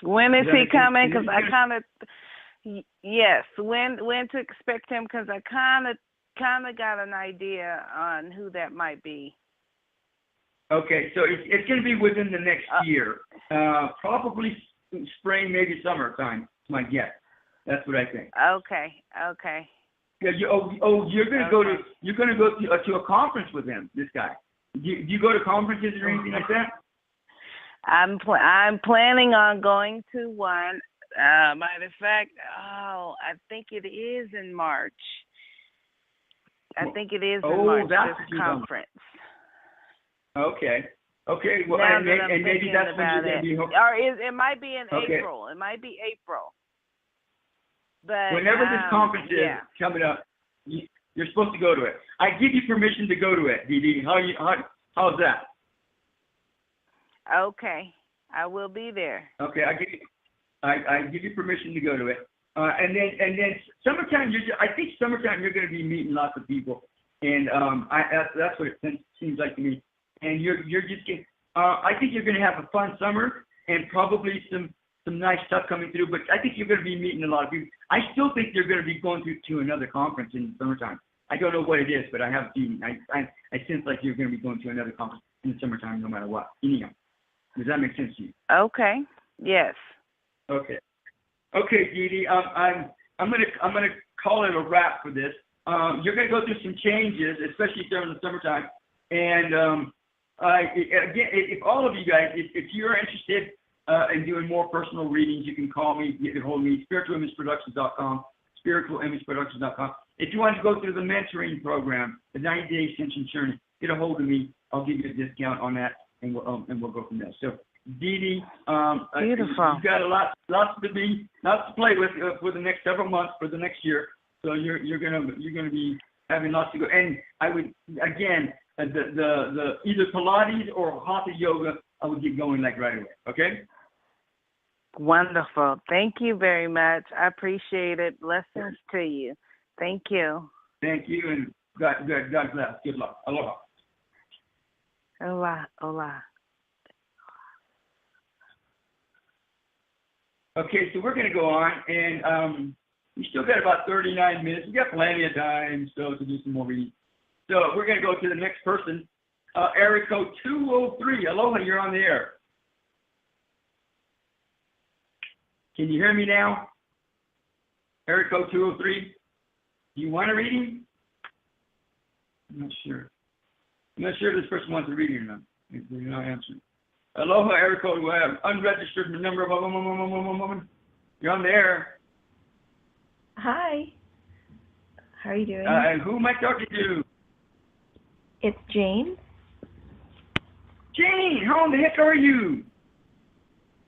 When is he coming? Because I kind of, yes, when to expect him? Because I kind of got an idea on who that might be. Okay, so it's going to be within the next year, probably spring, maybe summertime. Is my guess. That's what I think. Okay. Yeah. You're going to go to a conference with him. This guy. Do you go to conferences or anything like that? I'm planning on going to one. Matter of fact, I think it is in March. I think it is in March. This conference. Okay. Well, now and maybe that's when you're going to be home. Or it might be in April. It might be April. But whenever this conference is coming up, you're supposed to go to it. I give you permission to go to it, Dee Dee. How's that? Okay, I will be there. Okay, I give you permission to go to it. And then summertime, I think summertime you're going to be meeting lots of people, and that's what it seems like to me. And you're just getting. I think you're going to have a fun summer and probably some nice stuff coming through. But I think you're going to be meeting a lot of people. I still think you're going to be going to another conference in the summertime. I don't know what it is, but I have a feeling. I sense like you're going to be going to another conference in the summertime, no matter what. Anyhow, does that make sense to you? Okay. Yes. Okay, Dee Dee. I'm gonna call it a wrap for this. You're gonna go through some changes, especially during the summertime. And again, if all of you guys, if you're interested in doing more personal readings, you can call me. You can hold me. spiritualimageproductions.com. spiritualimageproductions.com. If you want to go through the mentoring program, the 90-day Ascension journey, get a hold of me. I'll give you a discount on that, and we'll go from there. So, Dee Dee, beautiful. You've got lots to play with for the next several months, for the next year. So you're gonna be having lots to go. And I would again the either Pilates or Hatha yoga, I would get going like right away. Okay. Wonderful. Thank you very much. I appreciate it. Blessings to you. Thank you. Thank you, and God bless. Good luck. Aloha. Aloha. Aloha. Okay, so we're going to go on, and we still got about 39 minutes. We got plenty of time still to do some more reading. So we're going to go to the next person. Area code 203. Aloha, you're on the air. Can you hear me now? Area code 203. Do you want a reading? I'm not sure. I'm not sure if this person wants a reading or not. They're not answering. Aloha, area code unregistered number of woman. You're on the air. Hi. How are you doing? Who am I talking to? It's Jane. Jane, how in the heck are you?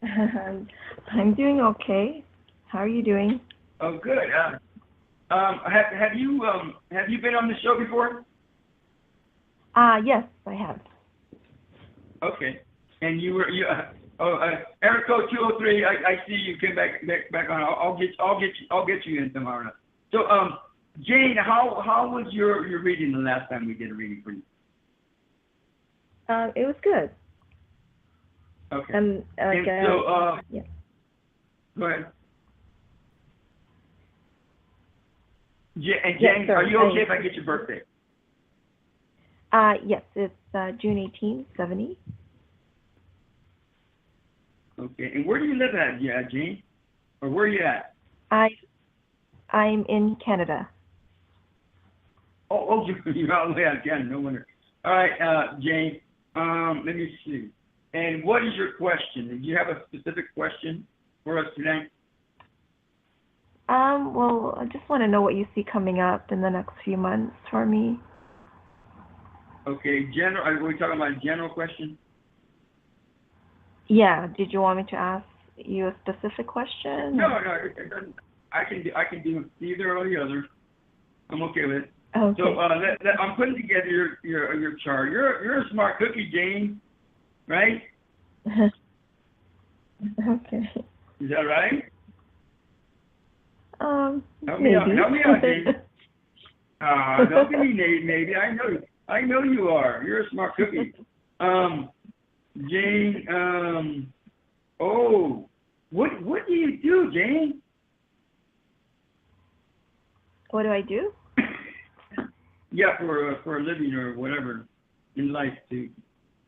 I'm doing okay. How are you doing? Oh, good. Have you been on the show before? Yes, I have. Okay. And area code 203. I see you came back on. I'll get you in tomorrow. So, Jane, how was your reading the last time we did a reading for you? It was good. Okay. Yeah. Go ahead. Jane, Yes, sir. are you okay if I get your birthday? Yes, it's June 18th, 70. Okay. And where do you live at, Jane? Or where are you at? I'm in Canada. Oh, you're all the way out of Canada. No wonder. All right, Jane. Let me see. And what is your question? Do you have a specific question for us today? Well, I just want to know what you see coming up in the next few months for me. Okay, are we talking about a general question? Yeah. Did you want me to ask you a specific question? No. I can do either or the other. I'm okay with it. Okay. So I'm putting together your chart. You're a smart cookie, Jane, right? Okay. Is that right? Help me out, Jane. Don't give me maybe. I know you are. You're a smart cookie. Jane. What do you do, Jane? What do I do? Yeah, for a living or whatever in life to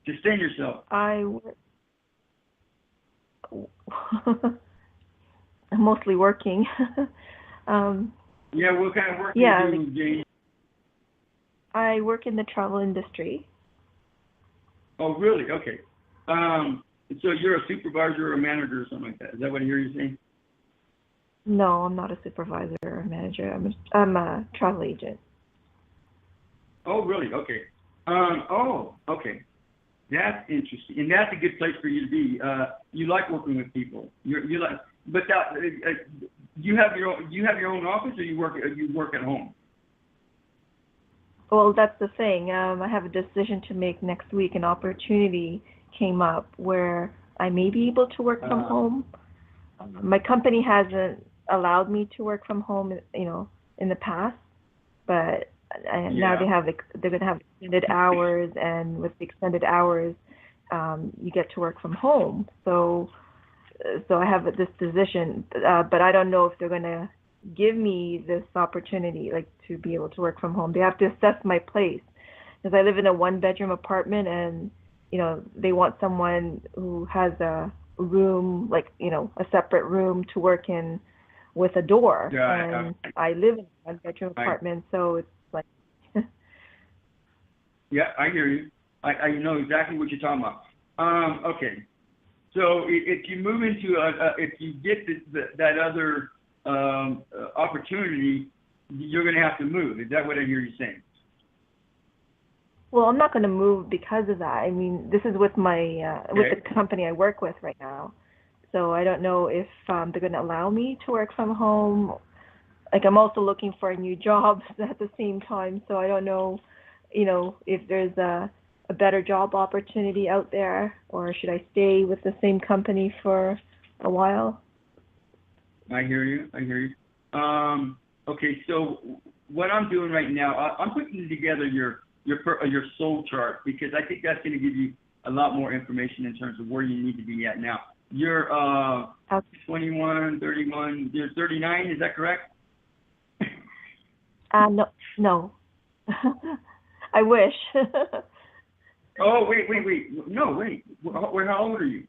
sustain yourself. I'm mostly working. Yeah, what kind of work do you do, Jane? I work in the travel industry. Oh, really? Okay. So you're a supervisor or a manager or something like that. Is that what I hear you saying? No, I'm not a supervisor or a manager. I'm a travel agent. Oh, really? Okay. Okay. That's interesting, and that's a good place for you to be. You like working with people. You like, but you have your own office, or you work at home. Well, that's the thing. I have a decision to make next week. An opportunity came up where I may be able to work from home. My company hasn't allowed me to work from home, in the past, but now they're going to have extended hours, and with the extended hours, you get to work from home. So I have this position, but I don't know if they're going to give me this opportunity, like to be able to work from home. They have to assess my place, because I live in a 1-bedroom apartment, and they want someone who has a room, like a separate room to work in with a door. Yeah, and I live in a 1-bedroom apartment, so it's like. Yeah, I hear you. I know exactly what you're talking about. Okay, so if you move into if you get that other opportunity, you're going to have to move. Is that what I hear you saying? Well, I'm not going to move because of that. I mean, this is with my with the company I work with right now. So I don't know if they're going to allow me to work from home. Like, I'm also looking for a new job at the same time. So I don't know, if there's a better job opportunity out there, or should I stay with the same company for a while? I hear you. Okay, so what I'm doing right now, I'm putting together your soul chart, because I think that's going to give you a lot more information in terms of where you need to be at now. You're Okay. 21, 31. You're 39. Is that correct? No. I wish. Oh, wait. No, wait. How old are you?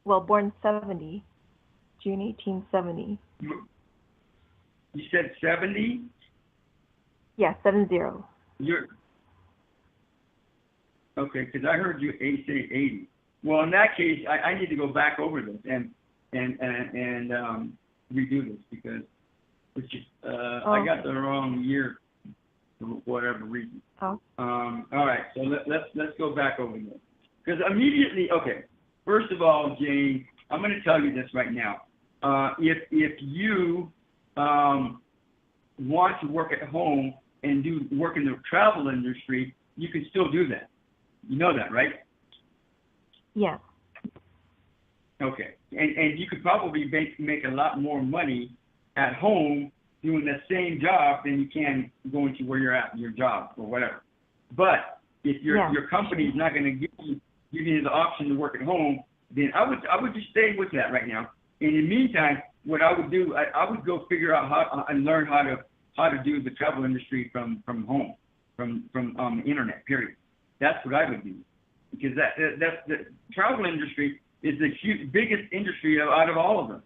Well, born 70, June 1870. You said 70? Yeah, 70. You're okay, because I heard you say 80. Well, in that case, I need to go back over this and redo this because it's just, I got the wrong year for whatever reason. Oh. All right, so let's go back over this because immediately, okay. First of all, Jane, I'm going to tell you this right now. If you want to work at home and work in the travel industry, you can still do that. You know that, right? Yeah. Okay. And you could probably make a lot more money at home doing the same job than you can going to where you're at, your job or whatever. But if your company is not going to give you the option to work at home, then I would just stay with that right now. In the meantime, what I would do, I would go figure out how and learn how to do the travel industry from home, from the internet. Period. That's what I would do, because that's the travel industry is the biggest industry out of all of them,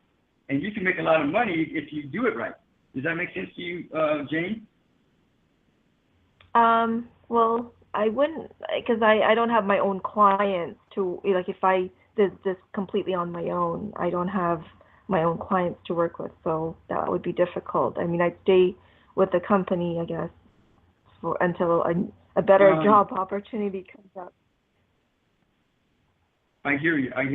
and you can make a lot of money if you do it right. Does that make sense to you, Jane? Well, I wouldn't, because I don't have my own clients to, like, if I did this completely on my own, I don't have my own clients to work with, so that would be difficult. I mean, I'd stay with the company, I guess, until a better job opportunity comes up. I hear you. How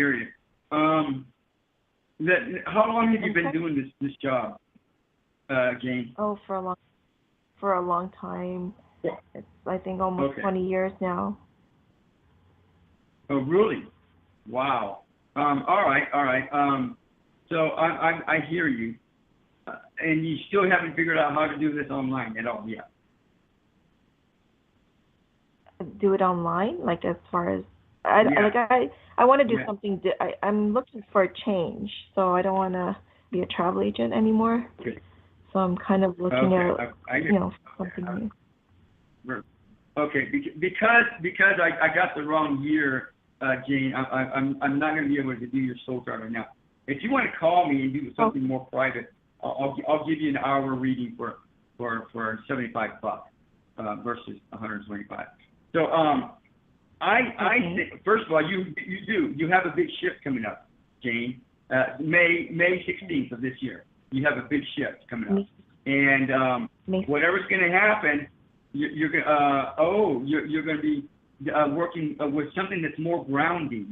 long have you been doing this job, Jane? Oh, for a long time. Yeah. It's, I think, almost 20 years now. Oh, really? Wow. All right. So I hear you, and you still haven't figured out how to do this online at all yet. Do it online, like, as far as I want to do something. I'm looking for a change, so I don't want to be a travel agent anymore. Okay. So I'm kind of looking at something new. Okay, because I got the wrong year, Jane. I'm not going to be able to do your soul chart right now. If you want to call me and do something more private, I'll give you an hour reading for $75 versus $125. So I think, first of all, you have a big shift coming up, Jane. May 16th of this year, you have a big shift coming up, and whatever's going to happen, you're going to be working with something that's more grounded,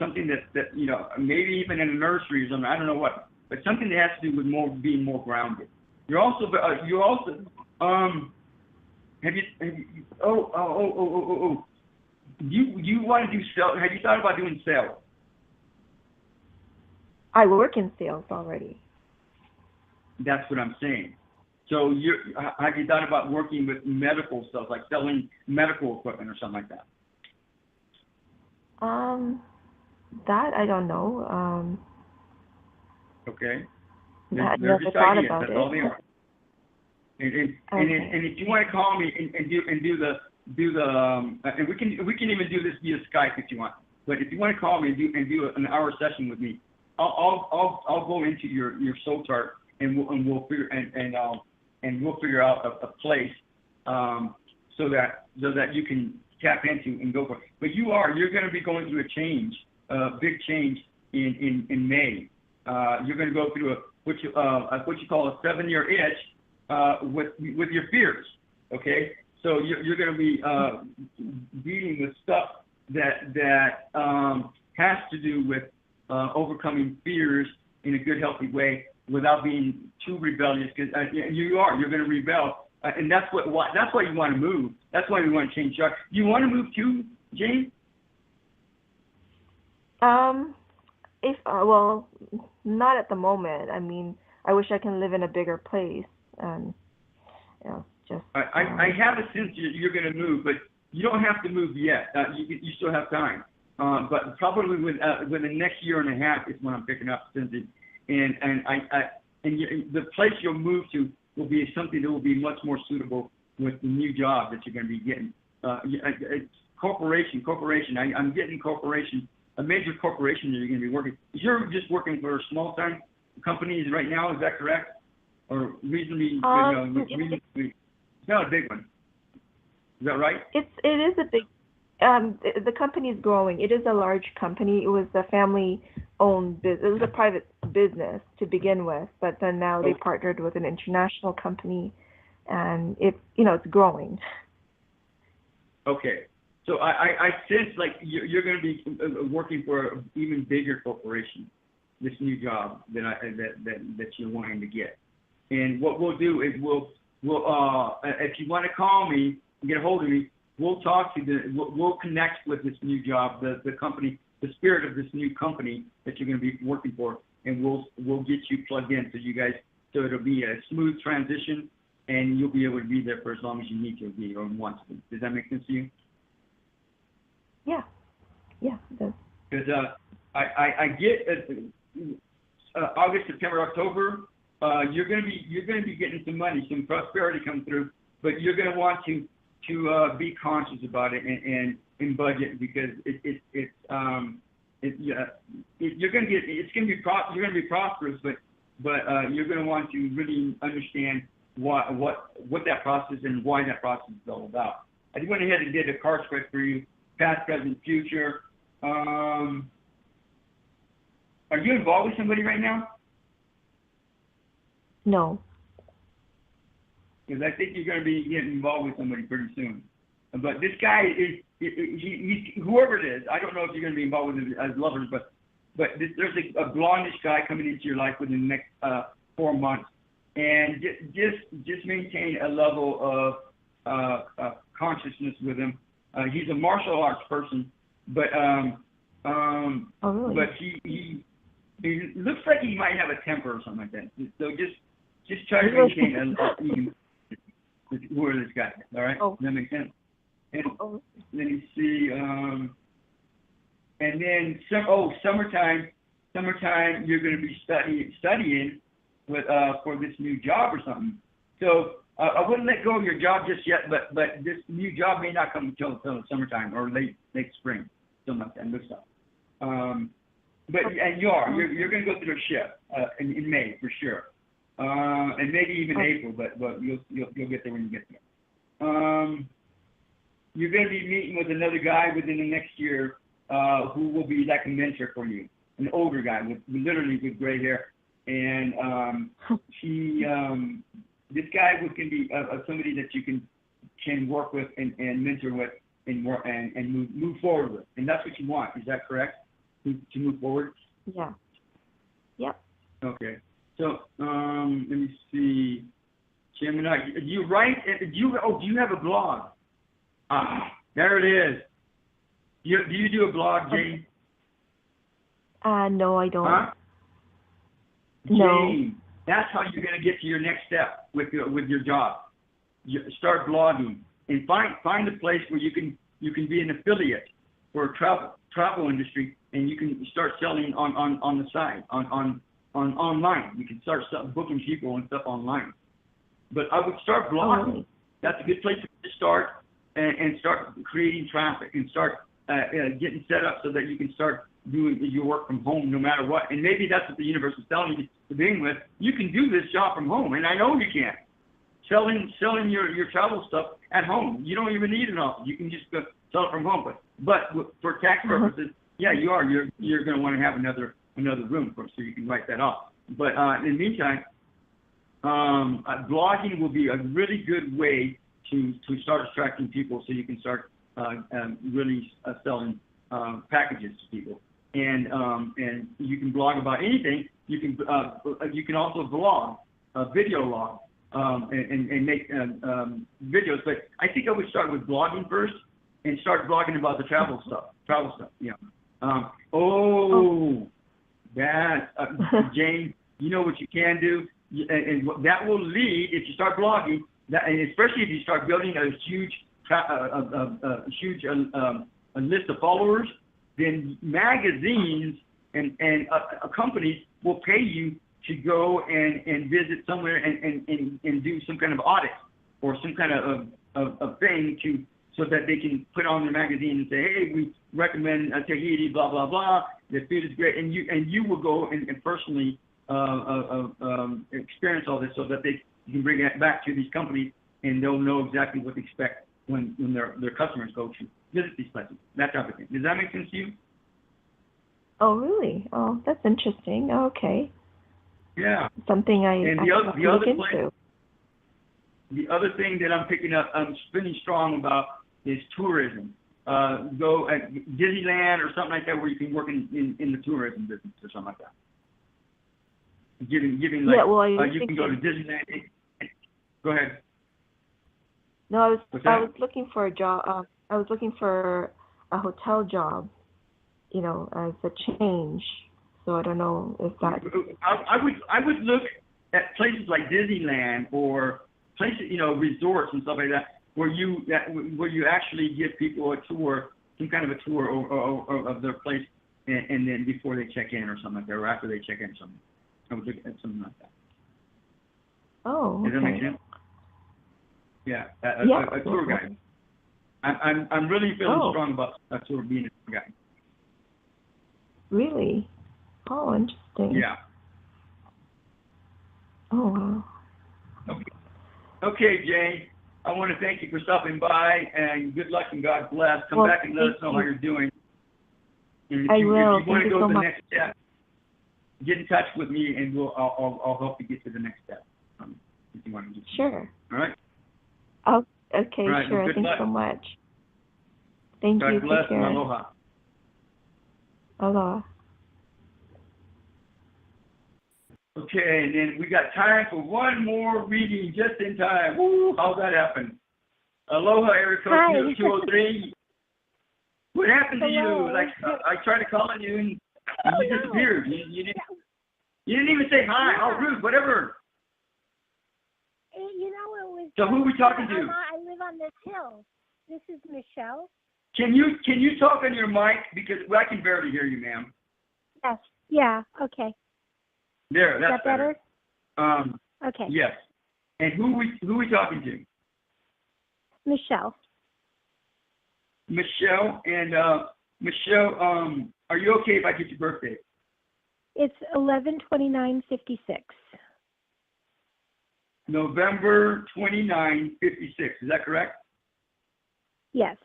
something that maybe even in a nursery or something. I don't know what, but something that has to do with being more grounded. You're also have you you want to do sales? Have you thought about doing sales? I work in sales already. That's what I'm saying. So have you thought about working with medical stuff, like selling medical equipment or something like that? That I don't know. Okay. I never thought ideas. about That's it. all they are. And if you want to call me and do the and we can even do this via Skype if you want. But if you want to call me and do an hour session with me, I'll go into your soul chart and we'll figure out a place so that you can tap into and go for it. But you're going to be going through a big change in May. You're going to go through what you call a 7-year itch with your fears. Okay, so you're going to be dealing with stuff that has to do with overcoming fears in a good, healthy way without being too rebellious. Because you're going to rebel, and that's why you want to move. That's why we want to change jobs. You want to move too, Jane? If well, not at the moment. I mean, I wish I can live in a bigger place. Just. I have a sense you're going to move, but you don't have to move yet. You still have time. But probably within the next year and a half is when I'm picking up, Cindy. And the place you'll move to will be something that will be much more suitable with the new job that you're going to be getting. Corporation. I'm getting corporation, a major corporation that you're going to be working. You're just working for small-time companies right now, is that correct? Or reasonably, it's not a big one. Is that right? It is a big. The company is growing. It is a large company. It was a family-owned business. It was a private business to begin with, but then now they partnered with an international company, and it's growing. Okay. So I sense like you're going to be working for an even bigger corporation, this new job that you're wanting to get. And what we'll do is we'll if you want to call me and get a hold of me, we'll talk to we'll connect with this new job, the company, the spirit of this new company that you're going to be working for, and we'll get you plugged in so it'll be a smooth transition, and you'll be able to be there for as long as you need to be or want to be. Does that make sense to you? Yeah, it does. Because I get August, September, October, you're going to be getting some money, some prosperity coming through, but you're going to want to be conscious about it and budget, because you're going to be prosperous, but you're going to want to really understand what that process and why that process is all about. I went ahead and did a card spread for you, past, present, future. Are you involved with somebody right now? No. Because I think you're going to be getting involved with somebody pretty soon. But this guy he's whoever it is. I don't know if you're going to be involved with him as lovers, but there's a blondish guy coming into your life within the next 4 months, and just maintain a level of consciousness with him. He's a martial arts person, but really? but he looks like he might have a temper or something like that. So just try to maintain even whoever this guy is. All right, Does that make sense? And let me see. And then summertime. You're going to be studying with for this new job or something. So I wouldn't let go of your job just yet, but this new job may not come until summertime or late spring, something like that. Looks like. But and you're going to go through a shift in May for sure, and maybe even April, but you'll get there when you get there. You're going to be meeting with another guy within the next year who will be like a mentor for you, an older guy with gray hair, and this guy can be somebody that you can work with and mentor with and move forward with, and that's what you want. Is that correct? To move forward? Yeah. Yep. Okay. So let me see. Gemini, you write? Do you have a blog? There it is. Do you do a blog, Jane? No, I don't. Huh? No. Jane, that's how you're going to get to your next step with your job. You start blogging and find a place where you can be an affiliate for a travel industry, and you can start selling on the side on online. You can start booking people and stuff online. But I would start blogging. That's a good place to start and start creating traffic and start getting set up so that you can start doing your work from home no matter what. And maybe that's what the universe is telling you to begin with. You can do this job from home, and I know you can. Selling your travel stuff at home. You don't even need an office. You can just go sell it from home. But for tax purposes, yeah, you are. You're going to want to have another room so you can write that off. But in the meantime, blogging will be a really good way to start attracting people, so you can start really selling packages to people. And you can blog about anything. You can also blog, video log, and make videos. But I think I would start with blogging first and start blogging about the travel stuff. Yeah. Jane, you know what you can do, and that will lead, if you start blogging, and especially if you start building a huge a huge a list of followers, then magazines and companies will pay you to go and visit somewhere and do some kind of audit or some kind of thing so that they can put on their magazine and say, hey, we recommend Tahiti, blah blah blah. The food is great, and you will go and personally experience all this so that you can bring it back to these companies and they'll know exactly what to expect when their customers go to visit these places. That type of thing. Does that make sense to you? Oh, really? Oh, that's interesting. Okay. Yeah. Something I and have to look into. The other thing that I'm picking up, I'm feeling strong about is tourism. Go at Disneyland or something like that where you can work in the tourism business or something like that. Giving like, yeah, well, you can go to Disneyland. Go ahead. No, I was looking for a job. I was looking for a hotel job, you know, as a change. So I don't know if that. I would look at places like Disneyland or places, you know, resorts and stuff like that, where you actually give people a tour, some kind of a tour of their place, and then before they check in or something like that, or after they check in or something. I would look at something like that. Oh, okay. Does that make sense? Yeah, a tour guide. I'm really feeling strong about a tour being a tour guide. Really? Oh, interesting. Yeah. Oh, wow. Okay, Jane. I want to thank you for stopping by, and good luck and God bless. Come back and let us know how you're doing. And I will. If you want to go so to the much. next step, get in touch with me, and I'll help you get to the next step. If you want to do something. Sure. All right. Oh, okay, All right, sure. well, Thanks luck. so much. Thank you. God bless Take care. and aloha. Aloha. Okay, and then we got time for one more reading just in time. Woo, how'd that happen? Aloha, area code 203. What happened to you? Like, I tried to call you and you disappeared. You didn't even say hi. How rude, whatever. You know, it was. So who are we talking to? I live on this hill. This is Michelle. Can you talk on your mic, because I can barely hear you, ma'am. Yes. Yeah. Okay. There, that's Is that better? Okay. Yes. And who we talking to? Michelle. Michelle. And Michelle, are you okay if I get your birthday? It's 11/29/56. November 29, 56. Is that correct? Yes.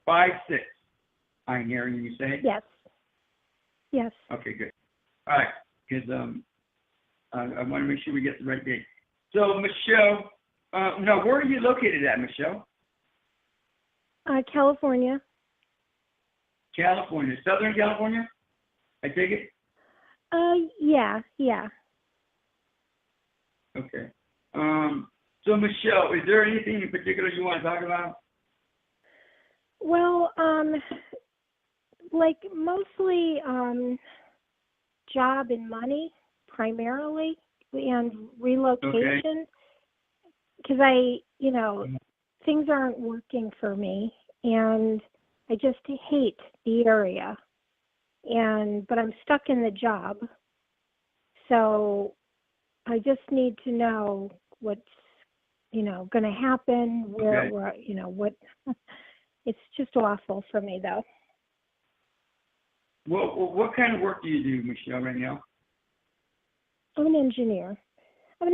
5-6. I'm hearing you say. Yes. Yes. Okay, good. All right, because I want to make sure we get the right date. So, Michelle, now where are you located at, Michelle? California. California, Southern California. I take it. Yeah. Okay. So, Michelle, is there anything in particular you want to talk about? Well, like mostly job and money primarily, and relocation. Because things aren't working for me, and I just hate the area. But I'm stuck in the job, so I just need to know what's, going to happen. Where, what. It's just awful for me, though. Well, what kind of work do you do, Michelle, right now? I'm an engineer. And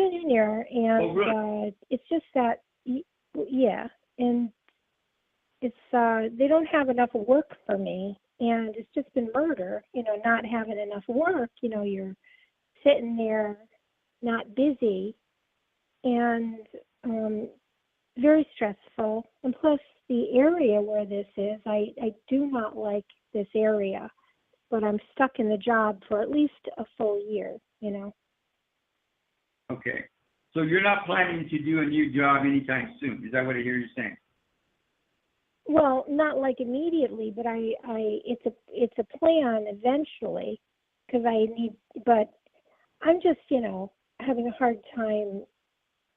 really? It's just that, yeah, and it's they don't have enough work for me, and it's just been murder. Not having enough work. You're sitting there, not busy, and very stressful. And plus, the area where this is, I do not like this area, but I'm stuck in the job for at least a full year, Okay. So you're not planning to do a new job anytime soon. Is that what I hear you saying? Well, not like immediately, but it's a plan eventually, because but I'm just, having a hard time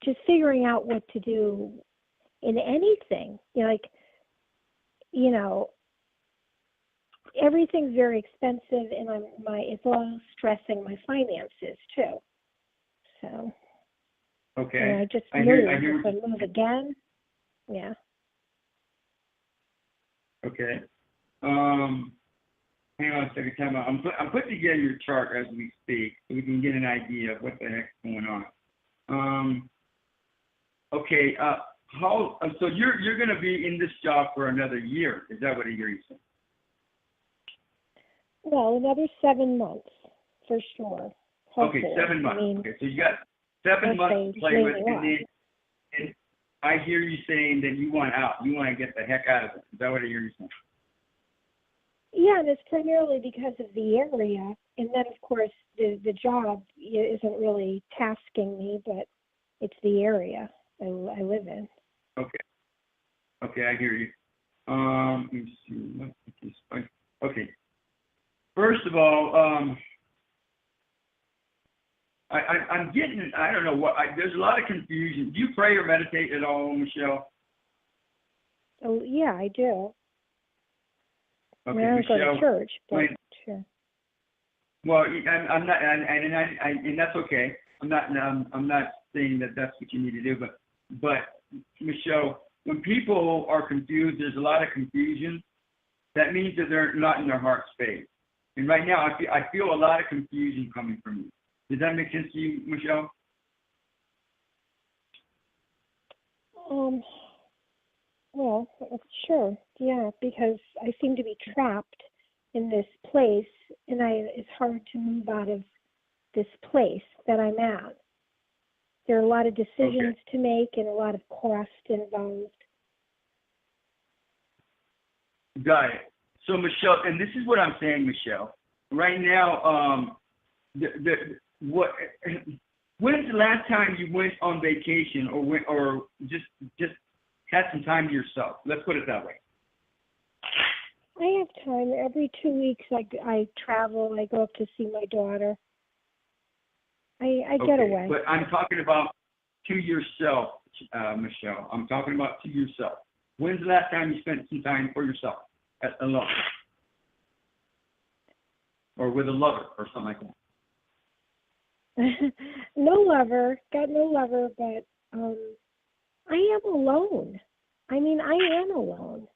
just figuring out what to do in anything. Everything's very expensive, and it's all stressing my finances too. So. Okay. I just I moved. hear If I move again, yeah. Okay. Hang on a second. Time out. I'm putting together your chart as we speak, so we can get an idea of what the heck's going on. Okay. So you're going to be in this job for another year? Is that what I hear you saying? Well, another 7 months for sure. Hopefully. Okay, 7 months. Okay, so you got 7 months to play with, and I hear you saying that you want out. You want to get the heck out of it. Is that what I hear you saying? Yeah, and it's primarily because of the area, and then of course the job isn't really tasking me, but it's the area I live in. Okay, I hear you. Let me see. Okay. First of all, I'm getting, I don't know what, there's a lot of confusion. Do you pray or meditate at all, Michelle? Oh, yeah, I do. Okay, I don't go to church, but sure. Well, I'm not, and that's okay. I'm not saying that that's what you need to do, but Michelle, when people are confused, there's a lot of confusion. That means that they're not in their heart space. And right now, I feel a lot of confusion coming from you. Does that make sense to you, Michelle? Well, sure, yeah, because I seem to be trapped in this place, and it's hard to move out of this place that I'm at. There are a lot of decisions to make and a lot of cost involved. Got it. So, Michelle, and this is what I'm saying, Michelle. Right now, when's the last time you went on vacation or just had some time to yourself? Let's put it that way. I have time. Every 2 weeks I travel. I go up to see my daughter. I get away. But I'm talking about to yourself, Michelle. I'm talking about to yourself. When's the last time you spent some time for yourself alone? Or with a lover or something like that? No lover. Got no lover, but I am alone. I mean, I am alone.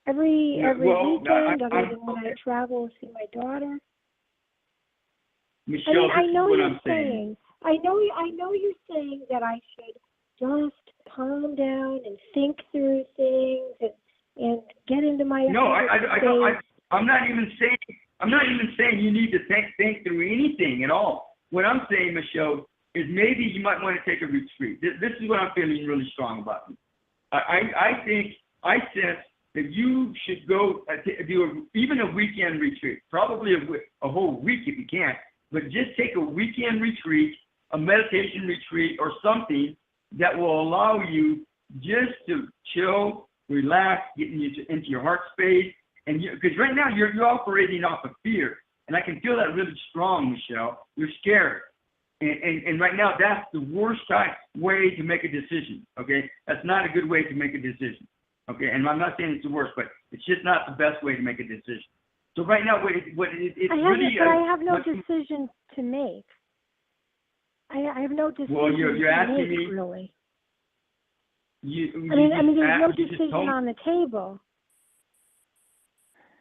Every weekend, other than when I travel to see my daughter. Michelle, I know what you're I'm saying. I know you're saying that I should just calm down and think through things and get into my I'm not even saying you need to think through anything at all. What I'm saying, Michelle, is maybe you might want to take a retreat. This is what I'm feeling really strong about. I sense that you should go do even a weekend retreat, probably a whole week if you can, but just take a weekend retreat, a meditation retreat or something that will allow you just to chill, relax, get into your heart space. And because right now you're operating off of fear, and I can feel that really strong, Michelle. You're scared, and right now that's the worst way to make a decision. Okay, that's not a good way to make a decision. Okay, and I'm not saying it's the worst, but it's just not the best way to make a decision. So right now, I have no decision to make. I have no decision. Well, you're asking me really. There's no decision on the table.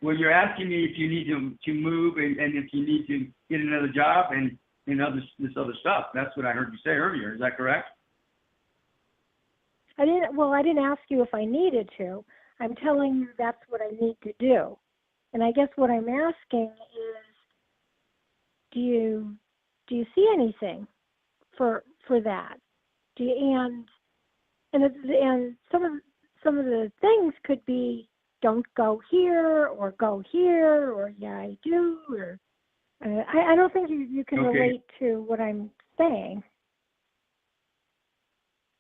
Well, you're asking me if you need to move and if you need to get another job and this other stuff. That's what I heard you say earlier. Is that correct? I didn't ask you if I needed to. I'm telling you that's what I need to do. And I guess what I'm asking is, do you see anything for that? And some of the things could be, don't go here or go here or yeah I do, or I don't think you can relate to what I'm saying.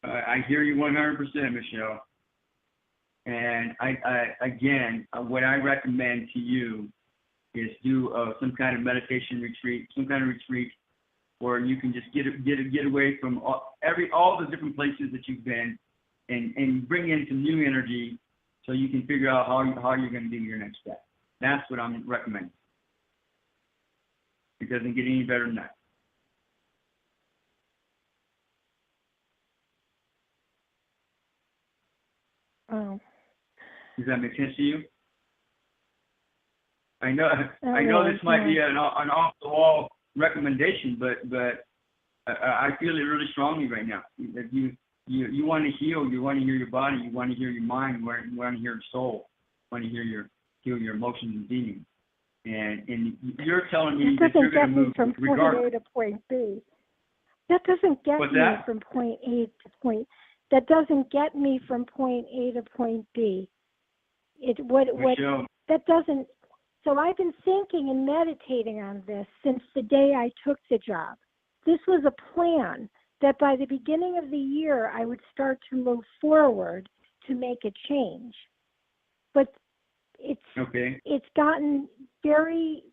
I hear you 100%, Michelle. And again, what I recommend to you is do some kind of meditation retreat, where you can just get away from all the different places that you've been, and bring in some new energy so you can figure out how you're going to do your next step. That's what I'm recommending. It doesn't get any better than that. Oh. Does that make sense to you? I know Really, this might be yeah. an off-the-wall recommendation, but I feel it really strongly right now. That you want to heal, you want to heal your body, you want to heal your mind, you want to heal your soul, you want to heal your emotions and feelings. And you're telling me that you're going to move from point regardless. A to point B. That doesn't get What's me that? from point A to point. That doesn't get me from point A to point B. Michelle. That doesn't. So I've been thinking and meditating on this since the day I took the job. This was a plan that by the beginning of the year I would start to move forward to make a change. But it's gotten very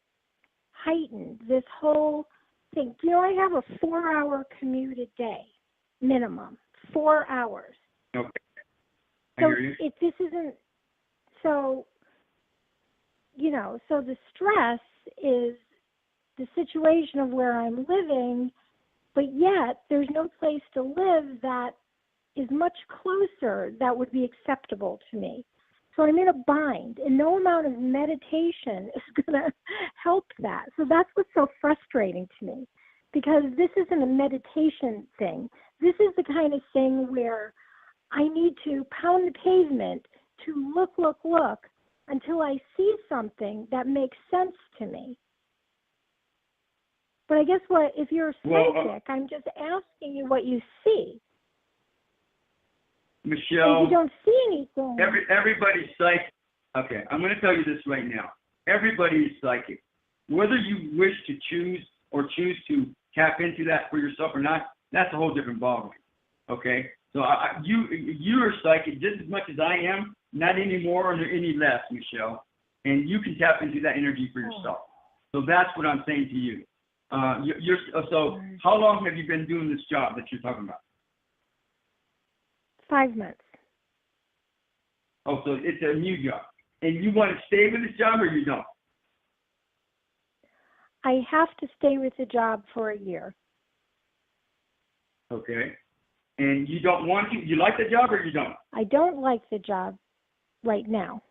heightened, this whole thing. You know, I have a 4-hour commute a day, minimum, 4 hours. Okay. I So hear you. this isn't, so, you know, so the stress is the situation of where I'm living, but yet there's no place to live that is much closer that would be acceptable to me. So I'm in a bind, and no amount of meditation is going to help that. So that's what's so frustrating to me, because this isn't a meditation thing. This is the kind of thing where I need to pound the pavement to look until I see something that makes sense to me. But I guess if you're psychic, I'm just asking you what you see. Michelle, if you don't see anything. Everybody's psychic. Okay, I'm going to tell you this right now. Everybody is psychic. Whether you wish to choose to tap into that for yourself or not, that's a whole different ballgame. Okay, so you are psychic just as much as I am, not any more or any less, Michelle. And you can tap into that energy for yourself. So that's what I'm saying to you. So how long have you been doing this job that you're talking about? 5 months. Oh, so it's a new job. And you want to stay with this job or you don't? I have to stay with the job for a year. Okay. And you don't want to? You like the job or you don't? I don't like the job right now.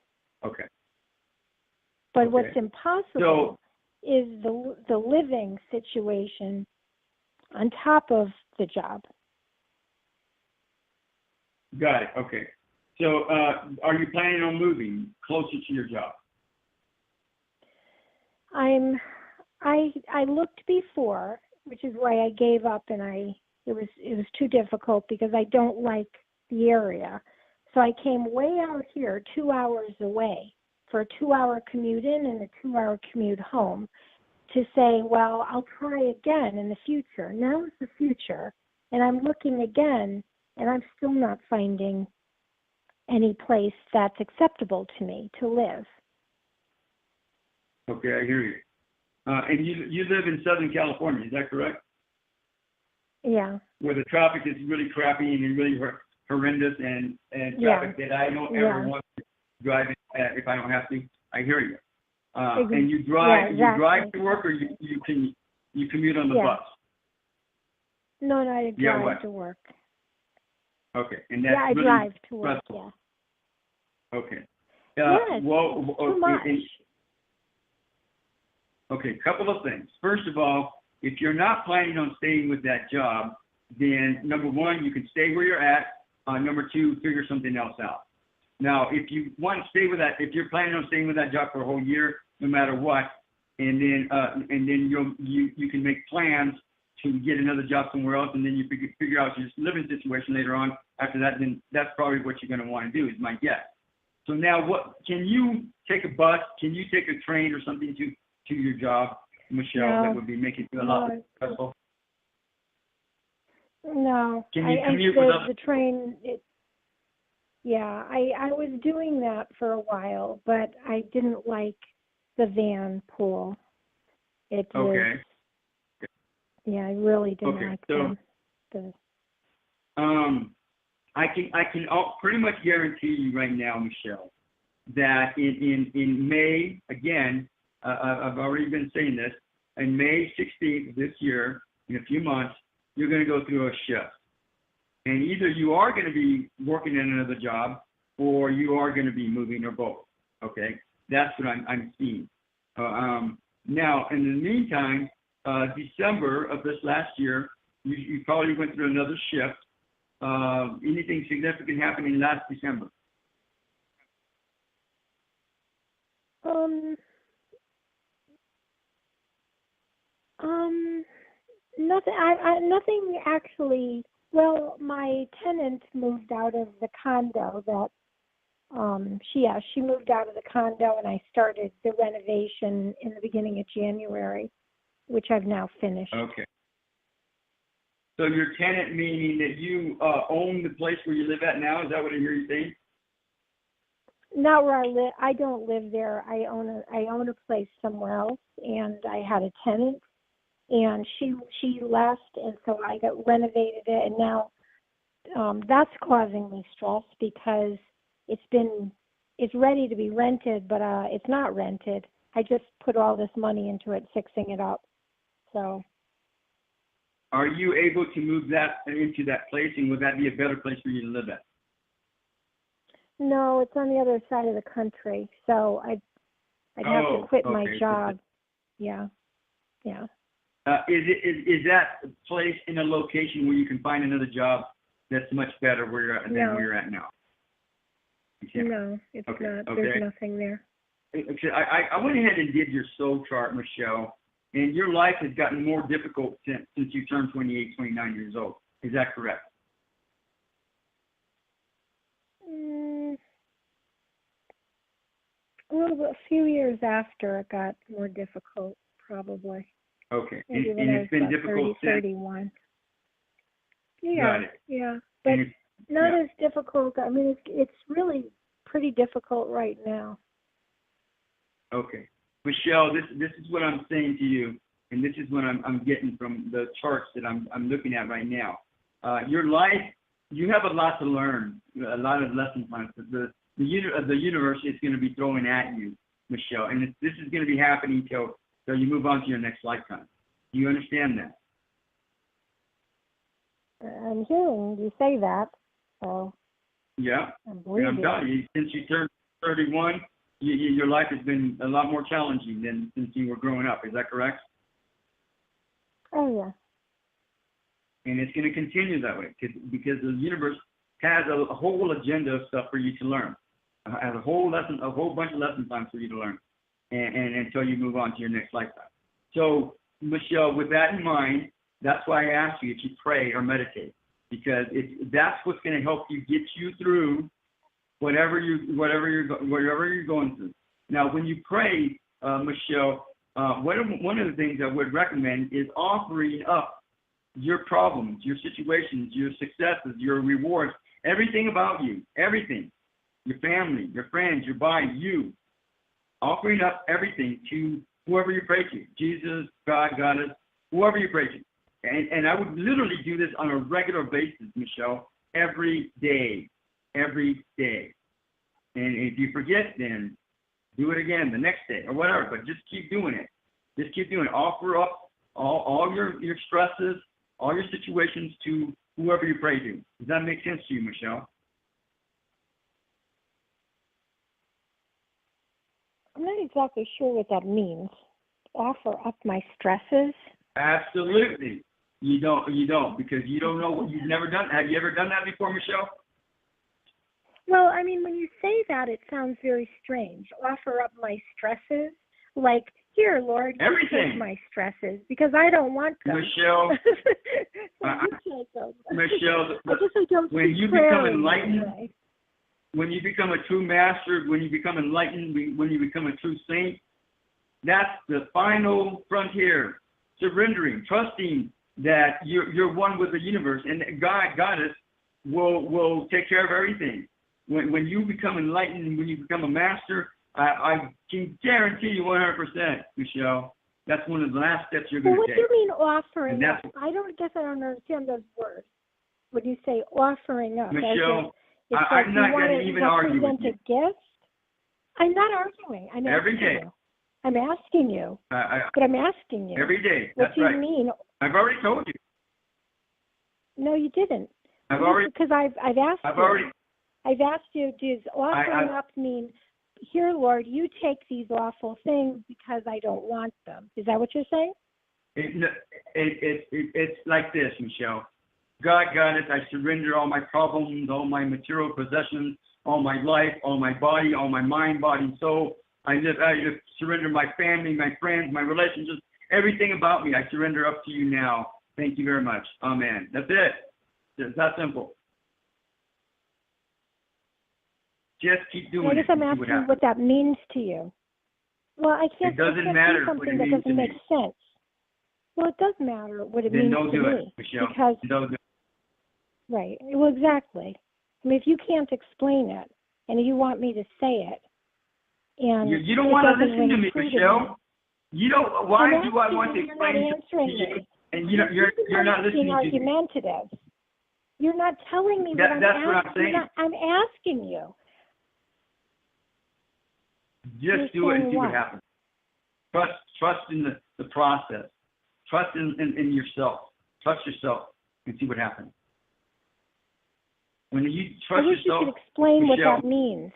Okay. But what's impossible is the living situation on top of the job. Got it. Okay. So are you planning on moving closer to your job? I looked before, which is why I gave up, and it was too difficult because I don't like the area. So I came way out here, 2 hours away, for a 2-hour commute in and a 2-hour commute home, to say, well, I'll try again in the future. Now is the future, and I'm looking again, and I'm still not finding any place that's acceptable to me to live. Okay, I hear you. And you live in Southern California, is that correct? Yeah. Where the traffic is really crappy and really horrendous, and traffic that I don't ever want to drive in if I don't have to. I hear you. And you drive you drive to work, or you commute on the bus? No, I drive to work. Okay, and that's I really drive to work. stressful. Yeah. Okay. Too much. Okay, couple of things. First of all, if you're not planning on staying with that job, then number one, you can stay where you're at. Number two, figure something else out. Now, if you want to stay with that, if you're planning on staying with that job for a whole year, no matter what, and then you can make plans to get another job somewhere else, and then you figure out your living situation later on. After that, then that's probably what you're going to want to do, is my guess. So now, can you take a bus? Can you take a train or something to your job, Michelle? No. That would be making it a lot stressful. No. Can you commute without the train? I was doing that for a while, but I didn't like the van pool. It was, I really didn't like them. I can pretty much guarantee you right now, Michelle, that in May, again, I've already been saying this, in May 16th of this year, in a few months, you're going to go through a shift. And either you are going to be working in another job or you are going to be moving, or both. Okay? That's what I'm seeing. Now, in the meantime, December of this last year, you probably went through another shift. Anything significant happening last December? Nothing. Nothing actually. Well, my tenant moved out of the condo that. She moved out of the condo, and I started the renovation in the beginning of January, which I've now finished. Okay. So your tenant, meaning that you own the place where you live at now, is that what I hear you saying? Not where I live. I don't live there. I own a place somewhere else, and I had a tenant, and she left, and so I got renovated it, and now that's causing me stress because it's ready to be rented, but it's not rented. I just put all this money into it, fixing it up. So. Are you able to move that into that place, and would that be a better place for you to live at? No, it's on the other side of the country, so I'd have to quit my job. Yeah. Is that place in a location where you can find another job that's much better than where you're at now? No, it's not. Okay. There's nothing there. I went ahead and did your soul chart, Michelle, and your life has gotten more difficult since you turned 28, 29 years old. Is that correct? Well, a few years after, it got more difficult, probably. Okay. Maybe and it's been difficult 31. Yeah. Got it. Yeah. But not as difficult. I mean, it's really pretty difficult right now. Okay. Michelle, this is what I'm saying to you, and this is what I'm getting from the charts that I'm looking at right now. Your life, you have a lot to learn, a lot of lesson plans. The universe is going to be throwing at you, Michelle, and this is going to be happening till you move on to your next lifetime. Do you understand that? I'm hearing you say that, so. Yeah. I'm telling you, since you turned 31, your life has been a lot more challenging than since you were growing up. Is that correct? Oh, yeah. And it's going to continue that way because the universe has a whole agenda of stuff for you to learn. Has a whole bunch of lesson plans for you to learn, and until you move on to your next lifetime. So, Michelle, with that in mind, that's why I asked you if you pray or meditate, because that's what's going to help you get you through whatever you're going through. Now, when you pray, Michelle, one of the things I would recommend is offering up your problems, your situations, your successes, your rewards, everything about you, everything, your family, your friends, your body, you, offering up everything to whoever you pray to, Jesus, God, Goddess, whoever you pray to. And I would literally do this on a regular basis, Michelle, every day. And if you forget, then do it again the next day or whatever, but just keep doing it. Just keep doing it. Offer up all your stresses, all your situations to whoever you pray to. Does that make sense to you, Michelle? I'm not exactly sure what that means. Offer up my stresses? Absolutely. You don't, because you don't know what you've never done. Have you ever done that before, Michelle? Well, I mean, when you say that, it sounds very strange. Offer up my stresses? Like, here, Lord, you take my stresses, because I don't want them. Michelle, when you become enlightened, when you become a true master, when you become enlightened, when you become a true saint, that's the final frontier. Surrendering, trusting that you're one with the universe, and that Goddess will take care of everything. When you become enlightened, when you become a master, I can guarantee you 100%, Michelle, that's one of the last steps you're going to take. What do you mean offering up? I don't understand those words. when you say offering up? Michelle, it's I'm like not you want going to even argue with you. A gift? I'm not arguing. I'm Every asking day. you. I'm asking you. But I'm asking you. Every day. What That's do you right. mean? I've already told you. No, you didn't. Because I've asked I've you. already. I've asked you, does offering up mean, here, Lord, you take these awful things because I don't want them? Is that what you're saying? It's like this, Michelle. God got it. I surrender all my problems, all my material possessions, all my life, all my body, all my mind, body, and soul. I just surrender my family, my friends, my relationships, everything about me. I surrender up to you now. Thank you very much. Amen. That's it. It's that simple. Just keep doing it. I guess I'm asking what that means to you. Well, I can't. It doesn't I can't matter do something what it that means doesn't to make me. sense. Well, it does matter what it Then means don't to do me. it, Michelle. Because don't do it. right. Well, exactly. I mean, if you can't explain it, and you want me to say it, and you don't want to listen to me, Michelle. You don't. Why do I want to explain it to you? And you're not listening being to me. argumentative. You're not telling me That's what what I'm saying. I'm asking you. Just do it and see what happens. Trust in the process. Trust in yourself. Trust yourself and see what happens. When you trust I wish yourself, you could explain Michelle, what that means.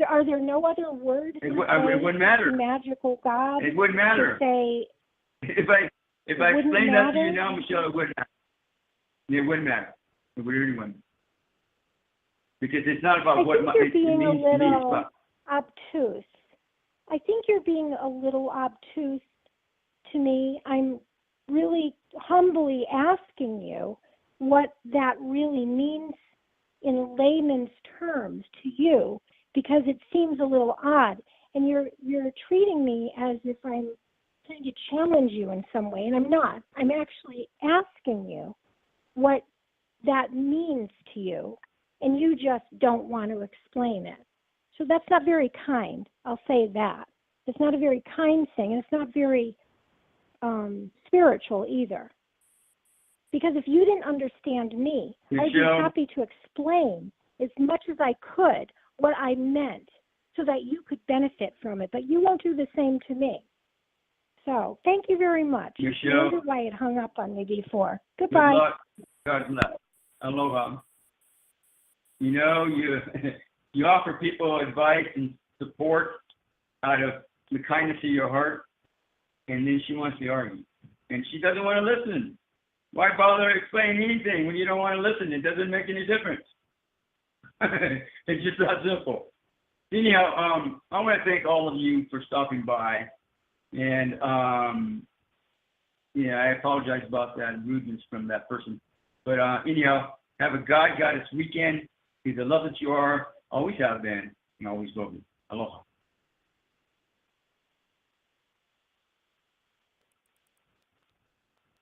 Are there no other words it wouldn't matter. Magical God? It wouldn't matter. To say, if I explain that to you now, Michelle, it wouldn't matter. It wouldn't matter. It really wouldn't. Because it's not about what it means to me. Obtuse. I think you're being a little obtuse to me. I'm really humbly asking you what that really means in layman's terms to you, because it seems a little odd, and you're treating me as if I'm trying to challenge you in some way, and I'm not. I'm actually asking you what that means to you, and you just don't want to explain it. So that's not very kind. I'll say that. It's not a very kind thing, and it's not very spiritual either. Because if you didn't understand me, I'd be happy to explain as much as I could what I meant so that you could benefit from it. But you won't do the same to me. So thank you very much. Michelle, I wonder why it hung up on me before. Goodbye. Good luck. God bless. Aloha. You offer people advice and support out of the kindness of your heart, and then she wants to argue. And she doesn't want to listen. Why bother explaining anything when you don't want to listen? It doesn't make any difference. It's just that simple. Anyhow, I want to thank all of you for stopping by. And, I apologize about that rudeness from that person. But anyhow, have a God-goddess weekend. Be the love that you are, always have been, and always will be. Aloha.